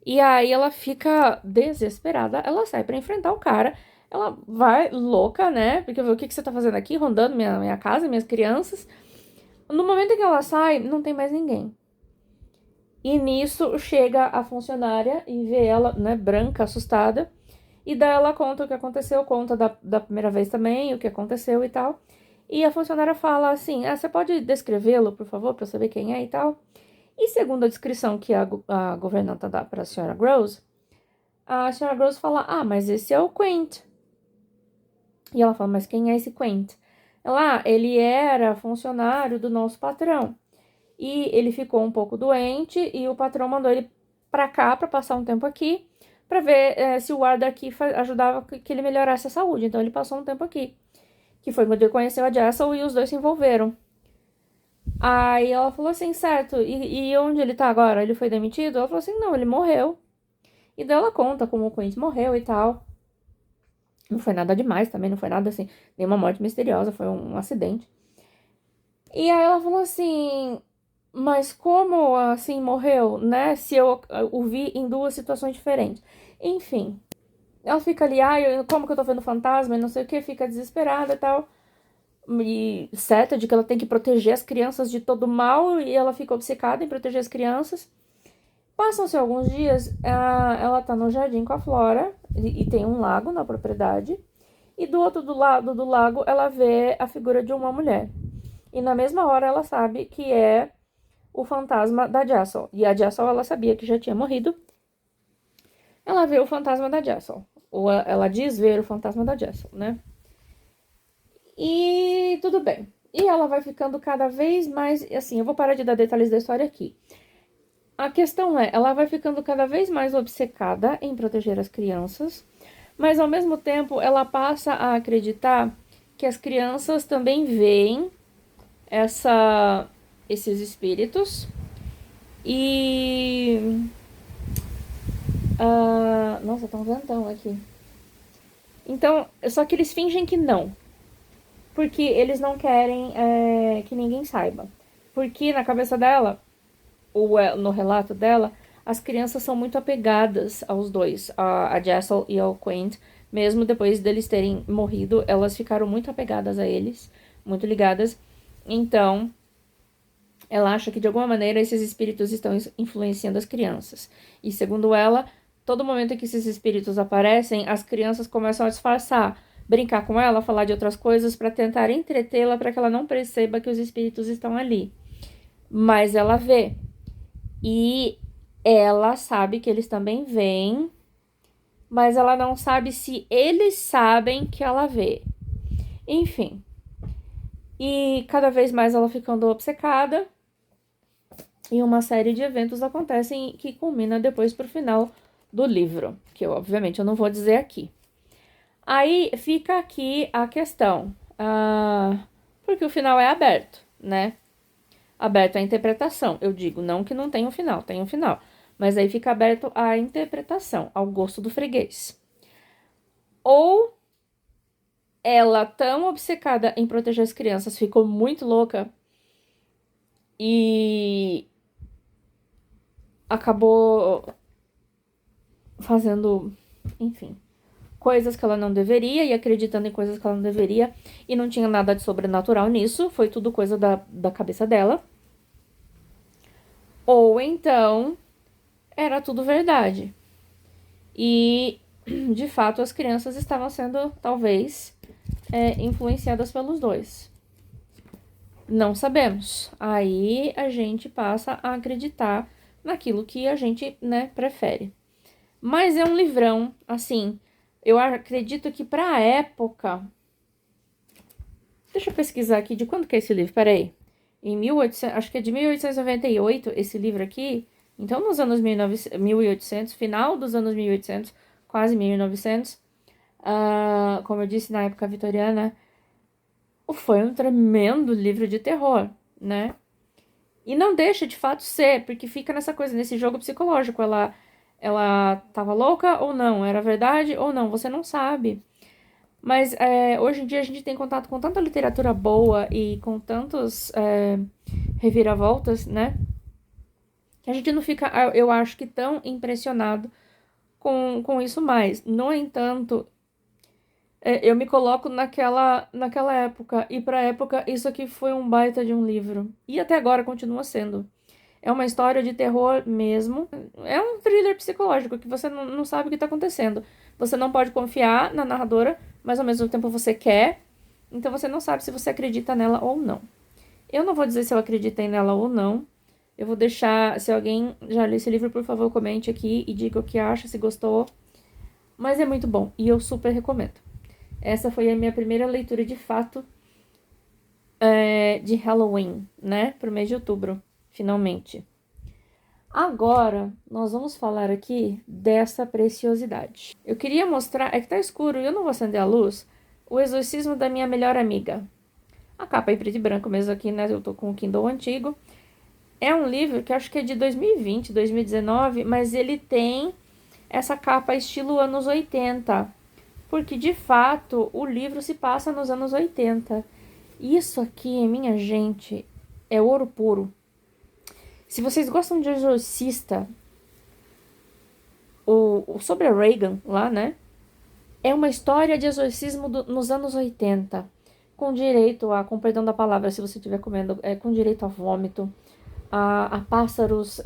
E aí ela fica desesperada, ela sai pra enfrentar o cara. Ela vai louca, né? Porque o que você tá fazendo aqui? Rondando minha casa, minhas crianças. No momento em que ela sai, não tem mais ninguém. E nisso chega a funcionária e vê ela, né, branca, assustada. E daí ela conta o que aconteceu, conta da primeira vez também, o que aconteceu e tal. E a funcionária fala assim: você pode descrevê-lo, por favor, pra eu saber quem é e tal? E segundo a descrição que a governanta dá pra senhora Gross, a senhora Gross fala: mas esse é o Quint. E ela fala: mas quem é esse Quint? Ela: ele era funcionário do nosso patrão. E ele ficou um pouco doente e o patrão mandou ele pra cá pra passar um tempo aqui pra ver se o ar daqui ajudava que ele melhorasse a saúde. Então ele passou um tempo aqui, que foi quando ele conheceu a Jessel e os dois se envolveram. Aí ela falou assim: certo, e onde ele tá agora? Ele foi demitido? Ela falou assim: não, ele morreu. E daí ela conta como o Quint morreu e tal. Não foi nada demais também, não foi nada assim, nenhuma morte misteriosa, foi um acidente. E aí ela falou assim: mas como assim morreu, né? Se eu o vi em duas situações diferentes. Enfim, ela fica ali: como que eu tô vendo fantasma e não sei o que, fica desesperada e tal. E certa de que ela tem que proteger as crianças de todo mal e ela fica obcecada em proteger as crianças. Passam-se alguns dias, ela tá no jardim com a Flora e tem um lago na propriedade. E do outro lado do lago ela vê a figura de uma mulher. E na mesma hora ela sabe que é o fantasma da Jessel. E a Jessel ela sabia que já tinha morrido. Ela vê o fantasma da Jessel. Ou ela diz ver o fantasma da Jessel, né? E tudo bem. E ela vai ficando cada vez mais. Assim, eu vou parar de dar detalhes da história aqui. A questão é, ela vai ficando cada vez mais obcecada em proteger as crianças, mas ao mesmo tempo ela passa a acreditar que as crianças também veem esses espíritos e. Nossa, tá um ventão aqui. Então, só que eles fingem que não. Porque eles não querem que ninguém saiba. Porque na cabeça dela, ou no relato dela, as crianças são muito apegadas aos dois, a Jessel e ao Quint. Mesmo depois deles terem morrido, elas ficaram muito apegadas a eles, muito ligadas. Então, ela acha que de alguma maneira esses espíritos estão influenciando as crianças. E segundo ela, todo momento em que esses espíritos aparecem, as crianças começam a disfarçar, brincar com ela, falar de outras coisas para tentar entretê-la para que ela não perceba que os espíritos estão ali. Mas ela vê. E ela sabe que eles também veem, mas ela não sabe se eles sabem que ela vê. Enfim. E cada vez mais ela ficando obcecada. E uma série de eventos acontecem que culmina depois pro final do livro, que obviamente eu não vou dizer aqui. Aí fica aqui a questão, porque o final é aberto, né? Aberto à interpretação, eu digo, não que não tenha um final, tem um final. Mas aí fica aberto à interpretação, ao gosto do freguês. Ou ela, tão obcecada em proteger as crianças, ficou muito louca e acabou fazendo, enfim, coisas que ela não deveria e acreditando em coisas que ela não deveria. E não tinha nada de sobrenatural nisso, foi tudo coisa da cabeça dela. Ou então, era tudo verdade. E, de fato, as crianças estavam sendo, talvez, influenciadas pelos dois. Não sabemos. Aí a gente passa a acreditar naquilo que a gente, né, prefere. Mas é um livrão, assim, eu acredito que pra época... Deixa eu pesquisar aqui de quando que é esse livro, peraí. Acho que é de 1898 esse livro aqui. Então, nos anos 1800, final dos anos 1800, quase 1900, como eu disse, na época vitoriana, foi um tremendo livro de terror, né? E não deixa de fato ser, porque fica nessa coisa, nesse jogo psicológico. Ela tava louca ou não? Era verdade ou não? Você não sabe. Mas hoje em dia a gente tem contato com tanta literatura boa e com tantos reviravoltas, né? A gente não fica, eu acho que tão impressionado com isso mais. No entanto, eu me coloco naquela época, e pra época isso aqui foi um baita de um livro. E até agora continua sendo. É uma história de terror mesmo. É um thriller psicológico que você não sabe o que tá acontecendo. Você não pode confiar na narradora, mas ao mesmo tempo você quer. Então você não sabe se você acredita nela ou não. Eu não vou dizer se eu acreditei nela ou não. Eu vou deixar, se alguém já leu esse livro, por favor, comente aqui e diga o que acha, se gostou. Mas é muito bom e eu super recomendo. Essa foi a minha primeira leitura de fato de Halloween, né? Pro mês de outubro, finalmente. Agora, nós vamos falar aqui dessa preciosidade. Eu queria mostrar, é que tá escuro e eu não vou acender a luz, O Exorcismo da Minha Melhor Amiga. A capa é em preto e branco mesmo aqui, né? Eu tô com o Kindle antigo. É um livro que acho que é de 2020, 2019, mas ele tem essa capa estilo anos 80. Porque, de fato, o livro se passa nos anos 80. Isso aqui, minha gente, é ouro puro. Se vocês gostam de Exorcista, sobre a Reagan lá, né? É uma história de exorcismo nos anos 80. Com direito a, com perdão da palavra, se você estiver comendo, com direito a vômito, a pássaros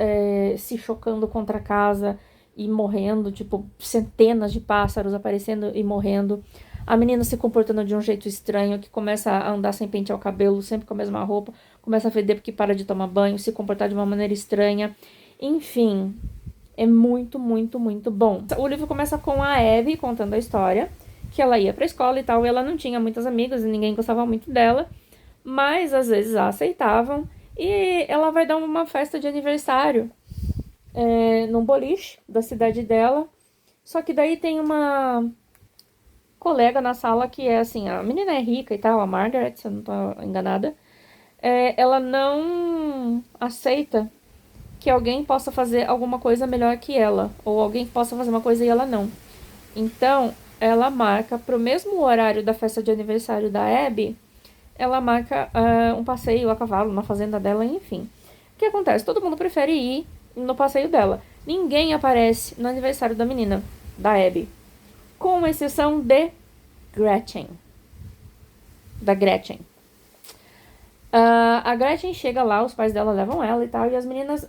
se chocando contra a casa e morrendo, tipo, centenas de pássaros aparecendo e morrendo. A menina se comportando de um jeito estranho, que começa a andar sem pentear o cabelo, sempre com a mesma roupa, começa a feder porque para de tomar banho, se comportar de uma maneira estranha. Enfim, é muito, muito, muito bom. O livro começa com a Abby contando a história, que ela ia pra escola e tal, e ela não tinha muitas amigas e ninguém gostava muito dela, mas às vezes a aceitavam. E ela vai dar uma festa de aniversário num boliche da cidade dela. Só que daí tem uma colega na sala que é assim, a menina é rica e tal, a Margaret, se eu não tô enganada. Ela não aceita que alguém possa fazer alguma coisa melhor que ela, ou alguém possa fazer uma coisa e ela não. Então, ela marca pro mesmo horário da festa de aniversário da Abby, ela marca um passeio a cavalo na fazenda dela, enfim. O que acontece? Todo mundo prefere ir no passeio dela. Ninguém aparece no aniversário da menina, da Abby. Com exceção de Gretchen. Da Gretchen. A Gretchen chega lá, os pais dela levam ela e tal, e as meninas,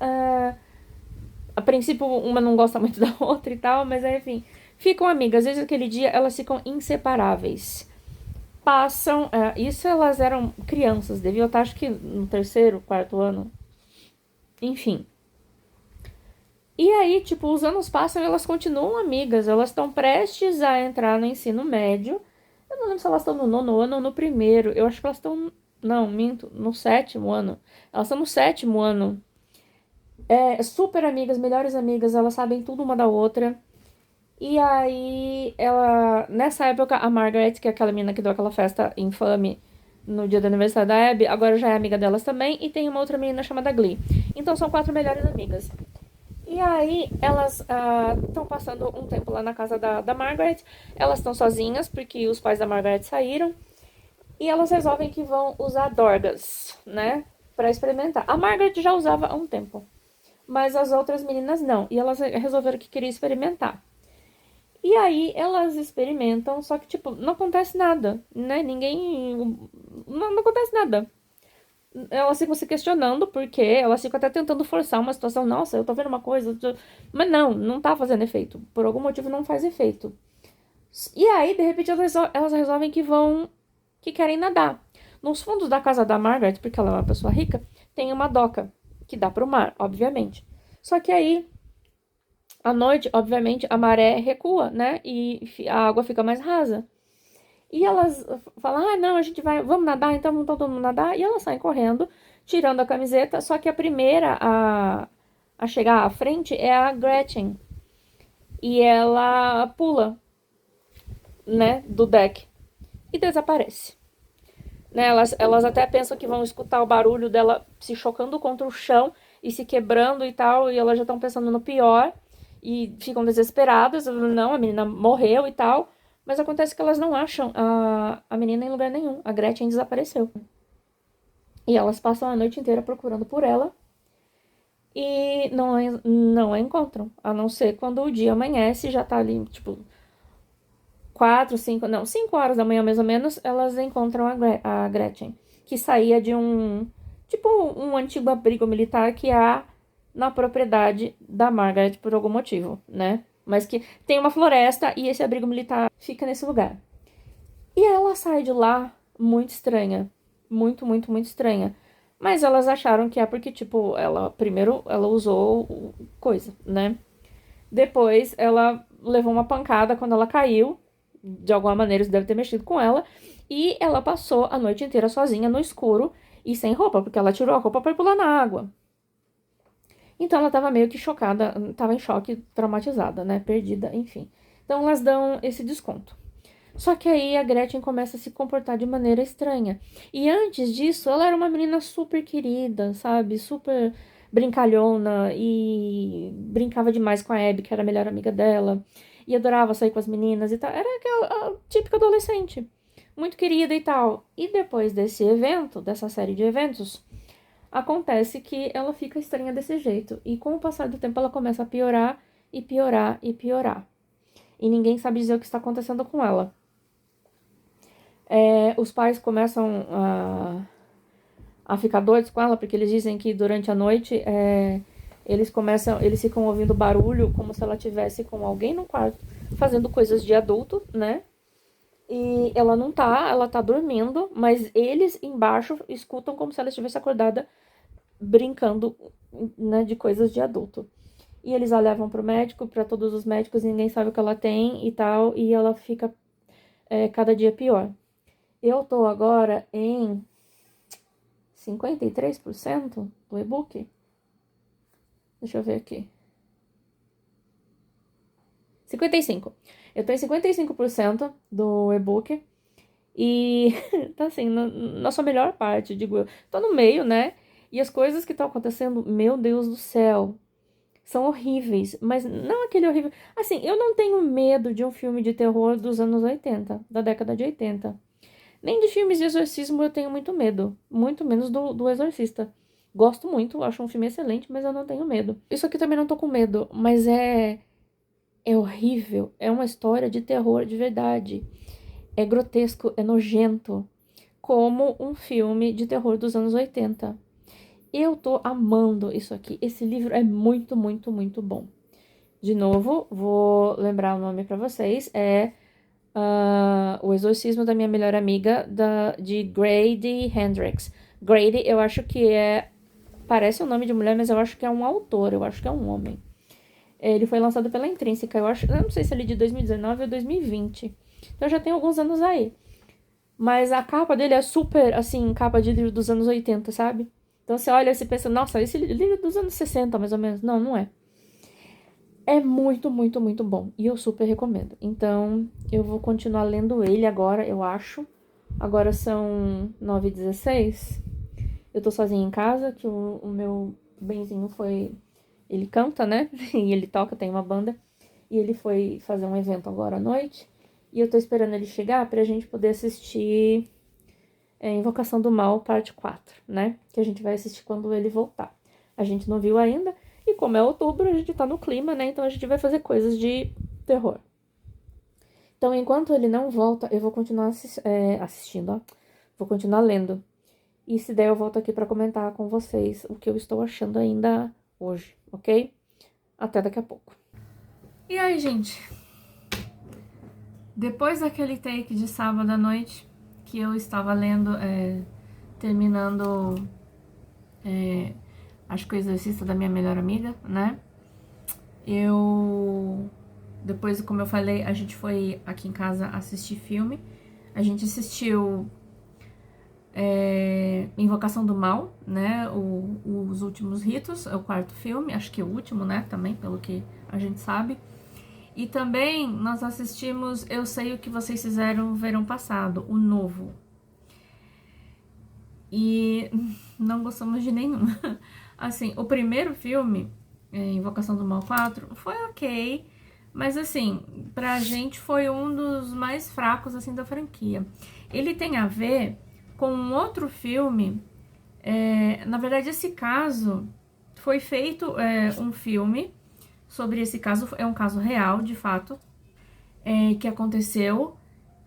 a princípio, uma não gosta muito da outra e tal, mas enfim, ficam amigas. Desde aquele dia, elas ficam inseparáveis. Passam, isso elas eram crianças, deviam estar, acho que no terceiro, quarto ano. Enfim. E aí, tipo, os anos passam e elas continuam amigas. Elas estão prestes a entrar no ensino médio. Eu não lembro se elas estão no nono ano ou no primeiro. Eu acho que elas estão. Não, minto. No sétimo ano. Elas estão no sétimo ano. Super amigas, melhores amigas. Elas sabem tudo uma da outra. E aí, nessa época, a Margaret, que é aquela menina que deu aquela festa infame no dia do aniversário da Abby, agora já é amiga delas também. E tem uma outra menina chamada Glee. Então são 4 melhores amigas. E aí, elas estão passando um tempo lá na casa da Margaret. Elas estão sozinhas, porque os pais da Margaret saíram. E elas resolvem que vão usar dorgas, né? Pra experimentar. A Margaret já usava há um tempo. Mas as outras meninas não. E elas resolveram que queriam experimentar. E aí, elas experimentam, só que, tipo, não acontece nada, né? Não acontece nada. Elas ficam se questionando porque elas ficam até tentando forçar uma situação. Nossa, eu tô vendo uma coisa. Mas não tá fazendo efeito. Por algum motivo não faz efeito. E aí, de repente, elas resolvem que querem nadar. Nos fundos da casa da Margaret, porque ela é uma pessoa rica, tem uma doca que dá pro mar, obviamente. Só que aí, à noite, obviamente, a maré recua, né? E a água fica mais rasa. E elas falam, não, vamos nadar, então vamos todo mundo nadar. E elas saem correndo, tirando a camiseta. Só que a primeira a chegar à frente é a Gretchen. E ela pula, né, do deck e desaparece. Né, elas até pensam que vão escutar o barulho dela se chocando contra o chão e se quebrando e tal. E elas já estão pensando no pior e ficam desesperadas. Não, a menina morreu e tal. Mas acontece que elas não acham a menina em lugar nenhum. A Gretchen desapareceu. E elas passam a noite inteira procurando por ela. e não a encontram, a não ser quando o dia amanhece e já tá ali, tipo, 5 horas da manhã mais ou menos, elas encontram a Gretchen, que saía de tipo, um antigo abrigo militar que há na propriedade da Margaret por algum motivo, né? Mas que tem uma floresta e esse abrigo militar fica nesse lugar. E ela sai de lá muito estranha, muito, muito, muito estranha. Mas elas acharam que é porque, tipo, primeiro ela usou coisa, né? Depois ela levou uma pancada quando ela caiu. De alguma maneira isso deve ter mexido com ela. E ela passou a noite inteira sozinha no escuro e sem roupa, porque ela tirou a roupa para pular na água. Então ela tava meio que chocada, tava em choque, traumatizada, né? Perdida, enfim. Então elas dão esse desconto. Só que aí a Gretchen começa a se comportar de maneira estranha. E antes disso, ela era uma menina super querida, sabe? Super brincalhona e brincava demais com a Abby, que era a melhor amiga dela. E adorava sair com as meninas e tal. Era aquela a típica adolescente. Muito querida e tal. E depois desse evento, dessa série de eventos, acontece que ela fica estranha desse jeito. E com o passar do tempo, ela começa a piorar e piorar e piorar. E ninguém sabe dizer o que está acontecendo com ela. Os pais começam a ficar doidos com ela, porque eles dizem que durante a noite eles ficam ouvindo barulho como se ela tivesse com alguém no quarto, fazendo coisas de adulto, né? E ela tá dormindo, mas eles embaixo escutam como se ela estivesse acordada brincando, né, de coisas de adulto. E eles a levam pro médico, para todos os médicos, ninguém sabe o que ela tem e tal, e ela fica cada dia pior. Eu tô agora em 53% do e-book. Deixa eu ver aqui. 55%. Eu tô em 55% do e-book. E tá assim, na sua melhor parte, digo eu. Tô no meio, né? E as coisas que estão acontecendo, meu Deus do céu, são horríveis. Mas não aquele horrível. Assim, eu não tenho medo de um filme de terror dos anos 80, da década de 80. Nem de filmes de exorcismo eu tenho muito medo. Muito menos do Exorcista. Gosto muito, acho um filme excelente, mas eu não tenho medo. Isso aqui também não tô com medo, mas é horrível. É uma história de terror de verdade. É grotesco, é nojento. Como um filme de terror dos anos 80. Eu tô amando isso aqui. Esse livro é muito, muito, muito bom. De novo, vou lembrar o nome pra vocês. O Exorcismo da Minha Melhor Amiga, de Grady Hendrix. Grady, eu acho que parece um nome de mulher, mas eu acho que é um autor, eu acho que é um homem. Ele foi lançado pela Intrínseca, eu não sei se ele é de 2019 ou 2020. Então já tem alguns anos aí. Mas a capa dele é super, assim, capa de livro dos anos 80, sabe? Então você olha e você pensa, nossa, esse livro é dos anos 60, mais ou menos. Não, não é. É muito, muito, muito bom. E eu super recomendo. Então, eu vou continuar lendo ele agora, eu acho. Agora são 9h16. Eu tô sozinha em casa, que o meu benzinho foi... Ele canta, né? E ele toca, tem uma banda. E ele foi fazer um evento agora à noite. E eu tô esperando ele chegar pra gente poder assistir Invocação do Mal, parte 4, né? Que a gente vai assistir quando ele voltar. A gente não viu ainda. E como é outubro, a gente tá no clima, né? Então a gente vai fazer coisas de terror. Então, enquanto ele não volta, eu vou continuar assistindo, ó. Vou continuar lendo. E se der, eu volto aqui pra comentar com vocês o que eu estou achando ainda hoje, ok? Até daqui a pouco. E aí, gente? Depois daquele take de sábado à noite, que eu estava lendo, terminando acho que o Exorcista da Minha Melhor Amiga, né? Depois, como eu falei, a gente foi aqui em casa assistir filme. A gente assistiu Invocação do Mal, né? Os Últimos Ritos, é o quarto filme, acho que é o último, né? Também, pelo que a gente sabe. E também nós assistimos Eu Sei o que Vocês Fizeram no Verão Passado, o novo. E não gostamos de nenhum. Assim, o primeiro filme, Invocação do Mal 4, foi ok, mas assim, pra gente foi um dos mais fracos, assim, da franquia. Ele tem a ver com um outro filme, na verdade esse caso foi feito um filme sobre esse caso, é um caso real, de fato, que aconteceu,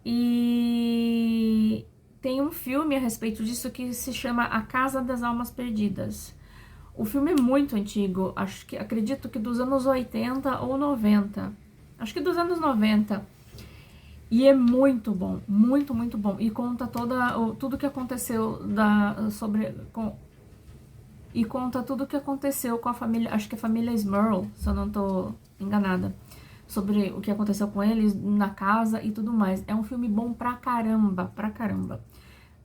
e tem um filme a respeito disso que se chama A Casa das Almas Perdidas. O filme é muito antigo, acredito que dos anos 80 ou 90, acho que dos anos 90, e é muito bom, muito, muito bom, e conta tudo que aconteceu e conta tudo o que aconteceu com a família, acho que é a família Smurl, se eu não tô enganada, sobre o que aconteceu com eles na casa e tudo mais. É um filme bom pra caramba, pra caramba.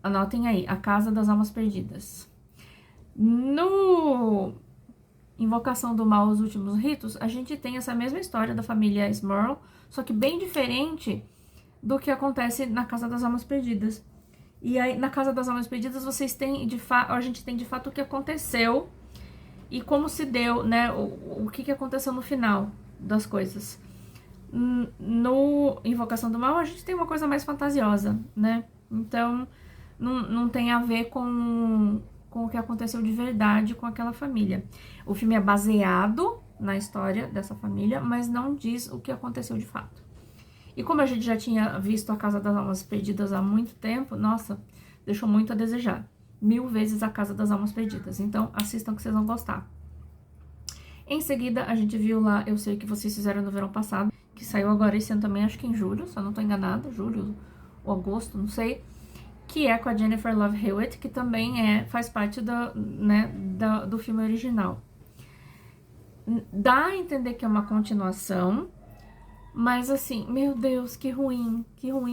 Anotem aí, A Casa das Almas Perdidas. No Invocação do Mal, Os Últimos Ritos, a gente tem essa mesma história da família Smurl, só que bem diferente do que acontece na Casa das Almas Perdidas. E aí, na Casa das Almas Perdidas, a gente tem de fato o que aconteceu e como se deu, né? O que aconteceu no final das coisas. No Invocação do Mal, a gente tem uma coisa mais fantasiosa, né? Então, não tem a ver com o que aconteceu de verdade com aquela família. O filme é baseado na história dessa família, mas não diz o que aconteceu de fato. E como a gente já tinha visto A Casa das Almas Perdidas há muito tempo, nossa, deixou muito a desejar. 1000 vezes A Casa das Almas Perdidas. Então, assistam que vocês vão gostar. Em seguida, a gente viu lá Eu Sei O Que Vocês Fizeram no Verão Passado, que saiu agora esse ano também, acho que em julho, se eu não tô enganada, julho ou agosto, não sei, que é com a Jennifer Love Hewitt, que também faz parte do filme original. Dá a entender que é uma continuação, mas assim, meu Deus, que ruim,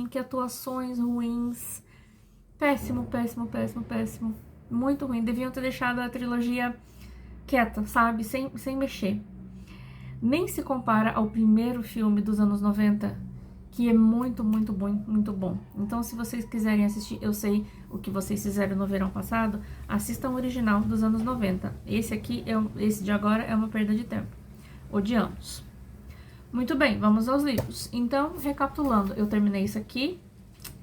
que atuações ruins. Péssimo, péssimo, péssimo, péssimo. Muito ruim. Deviam ter deixado a trilogia quieta, sabe? Sem mexer. Nem se compara ao primeiro filme dos anos 90, que é muito, muito bom, muito bom. Então, se vocês quiserem assistir Eu Sei O Que Vocês Fizeram no Verão Passado, assistam o original dos anos 90. Esse de agora é uma perda de tempo. Odiamos. Muito bem, vamos aos livros. Então, recapitulando, eu terminei isso aqui,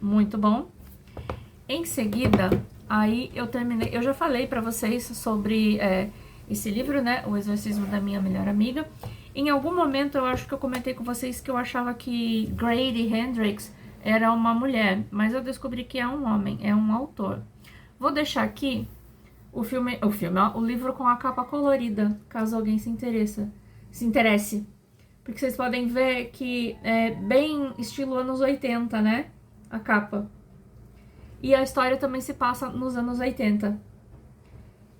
muito bom. Em seguida, aí eu já falei pra vocês sobre esse livro, né, O Exorcismo da Minha Melhor Amiga. Em algum momento, eu acho que eu comentei com vocês que eu achava que Grady Hendrix era uma mulher, mas eu descobri que é um homem, é um autor. Vou deixar aqui o livro com a capa colorida, caso alguém se interesse. Porque vocês podem ver que é bem estilo anos 80, né? A capa. E a história também se passa nos anos 80.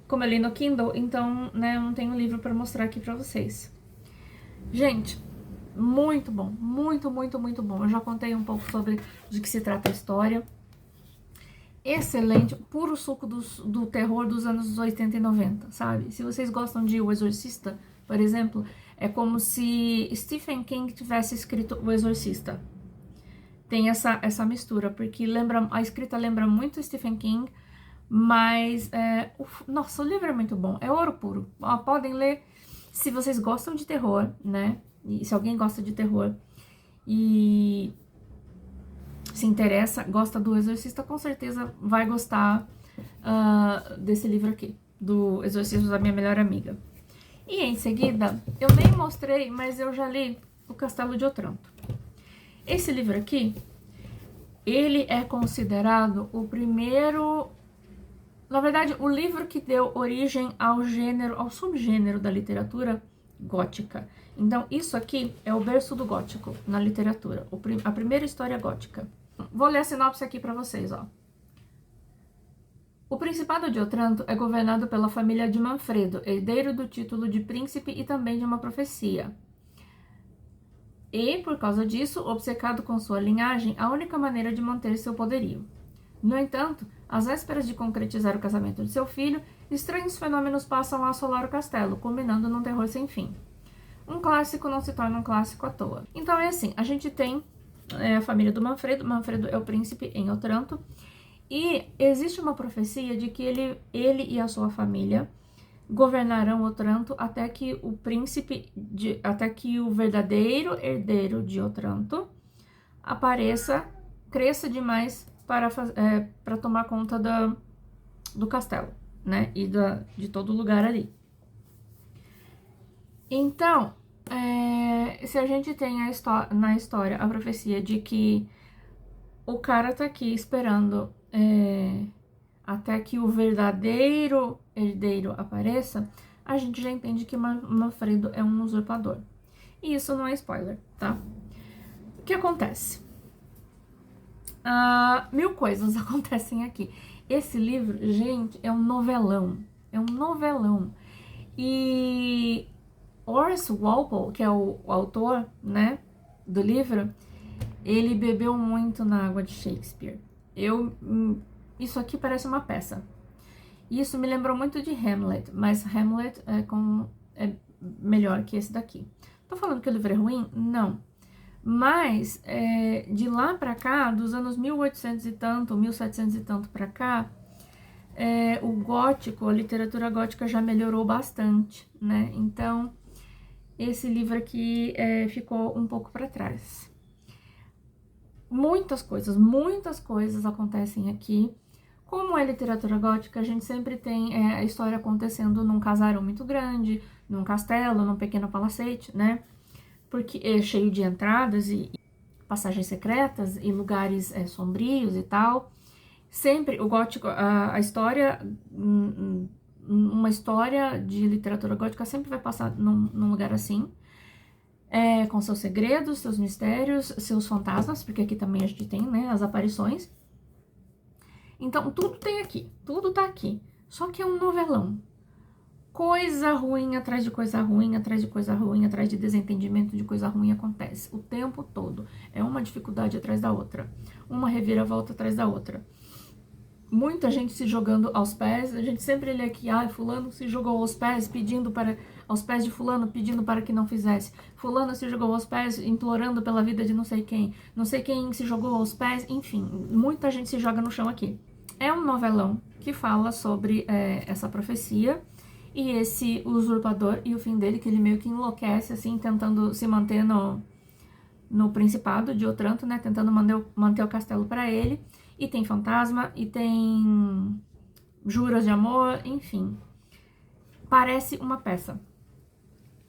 Como eu li no Kindle, então, né, eu não tenho livro pra mostrar aqui pra vocês. Gente, muito bom. Muito, muito, muito bom. Eu já contei um pouco sobre de que se trata a história. Excelente. Puro suco do terror dos anos 80 e 90, sabe? Se vocês gostam de O Exorcista, por exemplo, é como se Stephen King tivesse escrito O Exorcista. Tem essa mistura, porque a escrita lembra muito Stephen King, mas, nossa, o livro é muito bom, é ouro puro. Ó, podem ler se vocês gostam de terror, né? E se alguém gosta de terror e se interessa, gosta do Exorcista, com certeza vai gostar desse livro aqui, do Exorcismo da Minha Melhor Amiga. E em seguida, eu nem mostrei, mas eu já li O Castelo de Otranto. Esse livro aqui, ele é considerado o primeiro... Na verdade, o livro que deu origem ao subgênero da literatura gótica. Então, isso aqui é o berço do gótico na literatura, a primeira história gótica. Vou ler a sinopse aqui pra vocês, ó. O Principado de Otranto é governado pela família de Manfredo, herdeiro do título de príncipe e também de uma profecia. E, por causa disso, obcecado com sua linhagem, a única maneira de manter seu poderio. No entanto, às vésperas de concretizar o casamento de seu filho, estranhos fenômenos passam a assolar o castelo, culminando num terror sem fim. Um clássico não se torna um clássico à toa. Então é assim, a gente tem a família do Manfredo. Manfredo é o príncipe em Otranto. E existe uma profecia de que ele e a sua família governarão Otranto até que até que o verdadeiro herdeiro de Otranto apareça, cresça demais para tomar conta do castelo, né? E de todo lugar ali. Então, se a gente tem na história a profecia de que o cara tá aqui esperando até que o verdadeiro herdeiro apareça, a gente já entende que Manfredo é um usurpador. E isso não é spoiler, tá? O que acontece? Mil coisas acontecem aqui. Esse livro, gente, é um novelão. É um novelão. E Horace Walpole, que é o autor, né, do livro, ele bebeu muito na água de Shakespeare. Isso aqui parece uma peça. Isso me lembrou muito de Hamlet, mas Hamlet é melhor que esse daqui. Tô falando que o livro é ruim? Não. Mas, de lá pra cá, dos anos 1800 e tanto, 1700 e tanto pra cá, o gótico, a literatura gótica já melhorou bastante, né? Então, esse livro aqui ficou um pouco pra trás. Muitas coisas acontecem aqui. Como é literatura gótica, a gente sempre tem a história acontecendo num casarão muito grande, num castelo, num pequeno palacete, né? Porque é cheio de entradas e passagens secretas e lugares sombrios e tal. Sempre o gótico, a história, uma história de literatura gótica sempre vai passar num lugar assim, com seus segredos, seus mistérios, seus fantasmas, porque aqui também a gente tem, né, as aparições. Então, tudo tem aqui, tudo tá aqui. Só que é um novelão. Coisa ruim atrás de coisa ruim, atrás de coisa ruim, atrás de desentendimento de coisa ruim acontece o tempo todo. É uma dificuldade atrás da outra, uma reviravolta atrás da outra. Muita gente se jogando aos pés, a gente sempre lê aqui, fulano se jogou aos pés, aos pés de fulano, pedindo para que não fizesse. Fulano se jogou aos pés, implorando pela vida de não sei quem se jogou aos pés, enfim, muita gente se joga no chão aqui. É um novelão que fala sobre essa profecia e esse usurpador e o fim dele, que ele meio que enlouquece, assim, tentando se manter no Principado de Otranto, né, tentando manter o castelo para ele. E tem fantasma, e tem juras de amor, enfim. Parece uma peça.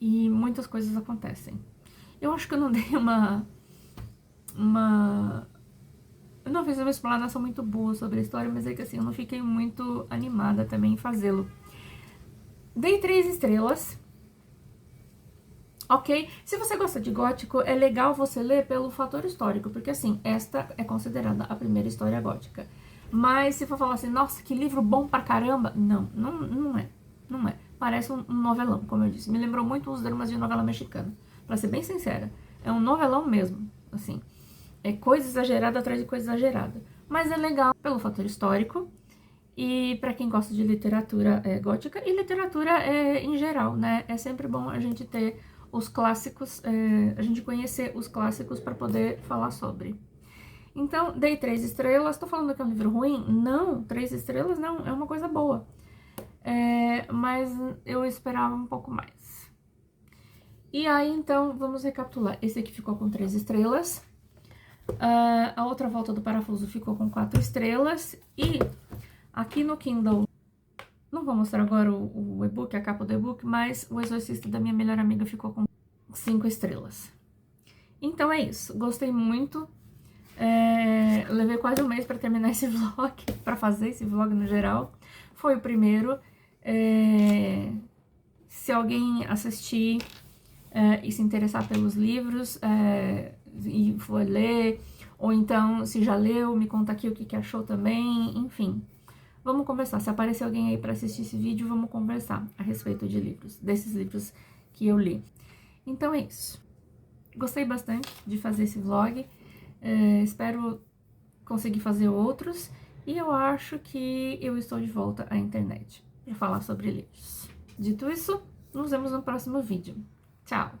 E muitas coisas acontecem. Eu acho que eu não dei eu não fiz uma explanação muito boa sobre a história, mas é que assim, eu não fiquei muito animada também em fazê-lo. Dei 3 estrelas. Ok? Se você gosta de gótico, é legal você ler pelo fator histórico, porque assim, esta é considerada a primeira história gótica. Mas se for falar assim, nossa, que livro bom pra caramba, não é. Não é. Parece um novelão, como eu disse. Me lembrou muito os dramas de novela mexicana. Pra ser bem sincera, é um novelão mesmo, assim. É coisa exagerada atrás de coisa exagerada. Mas é legal pelo fator histórico e pra quem gosta de literatura gótica e literatura em geral, né? É sempre bom a gente ter os clássicos, a gente conhecer os clássicos para poder falar sobre. Então, dei 3 estrelas. Tô falando que é um livro ruim? Não, 3 estrelas não, é uma coisa boa. Mas eu esperava um pouco mais. E aí, então, vamos recapitular. Esse aqui ficou com 3 estrelas. A outra volta do parafuso ficou com 4 estrelas. E aqui no Kindle, não vou mostrar agora o e-book, a capa do e-book, mas o Exorcista da Minha Melhor Amiga ficou com 5 estrelas. Então é isso, gostei muito. Levei quase um mês para terminar esse vlog, para fazer esse vlog no geral. Foi o primeiro. Se alguém assistir e se interessar pelos livros e for ler, ou então se já leu, me conta aqui o que achou também, enfim. Vamos conversar. Se aparecer alguém aí para assistir esse vídeo, vamos conversar a respeito de livros, desses livros que eu li. Então é isso. Gostei bastante de fazer esse vlog. Espero conseguir fazer outros. E eu acho que eu estou de volta à internet para falar sobre livros. Dito isso, nos vemos no próximo vídeo. Tchau!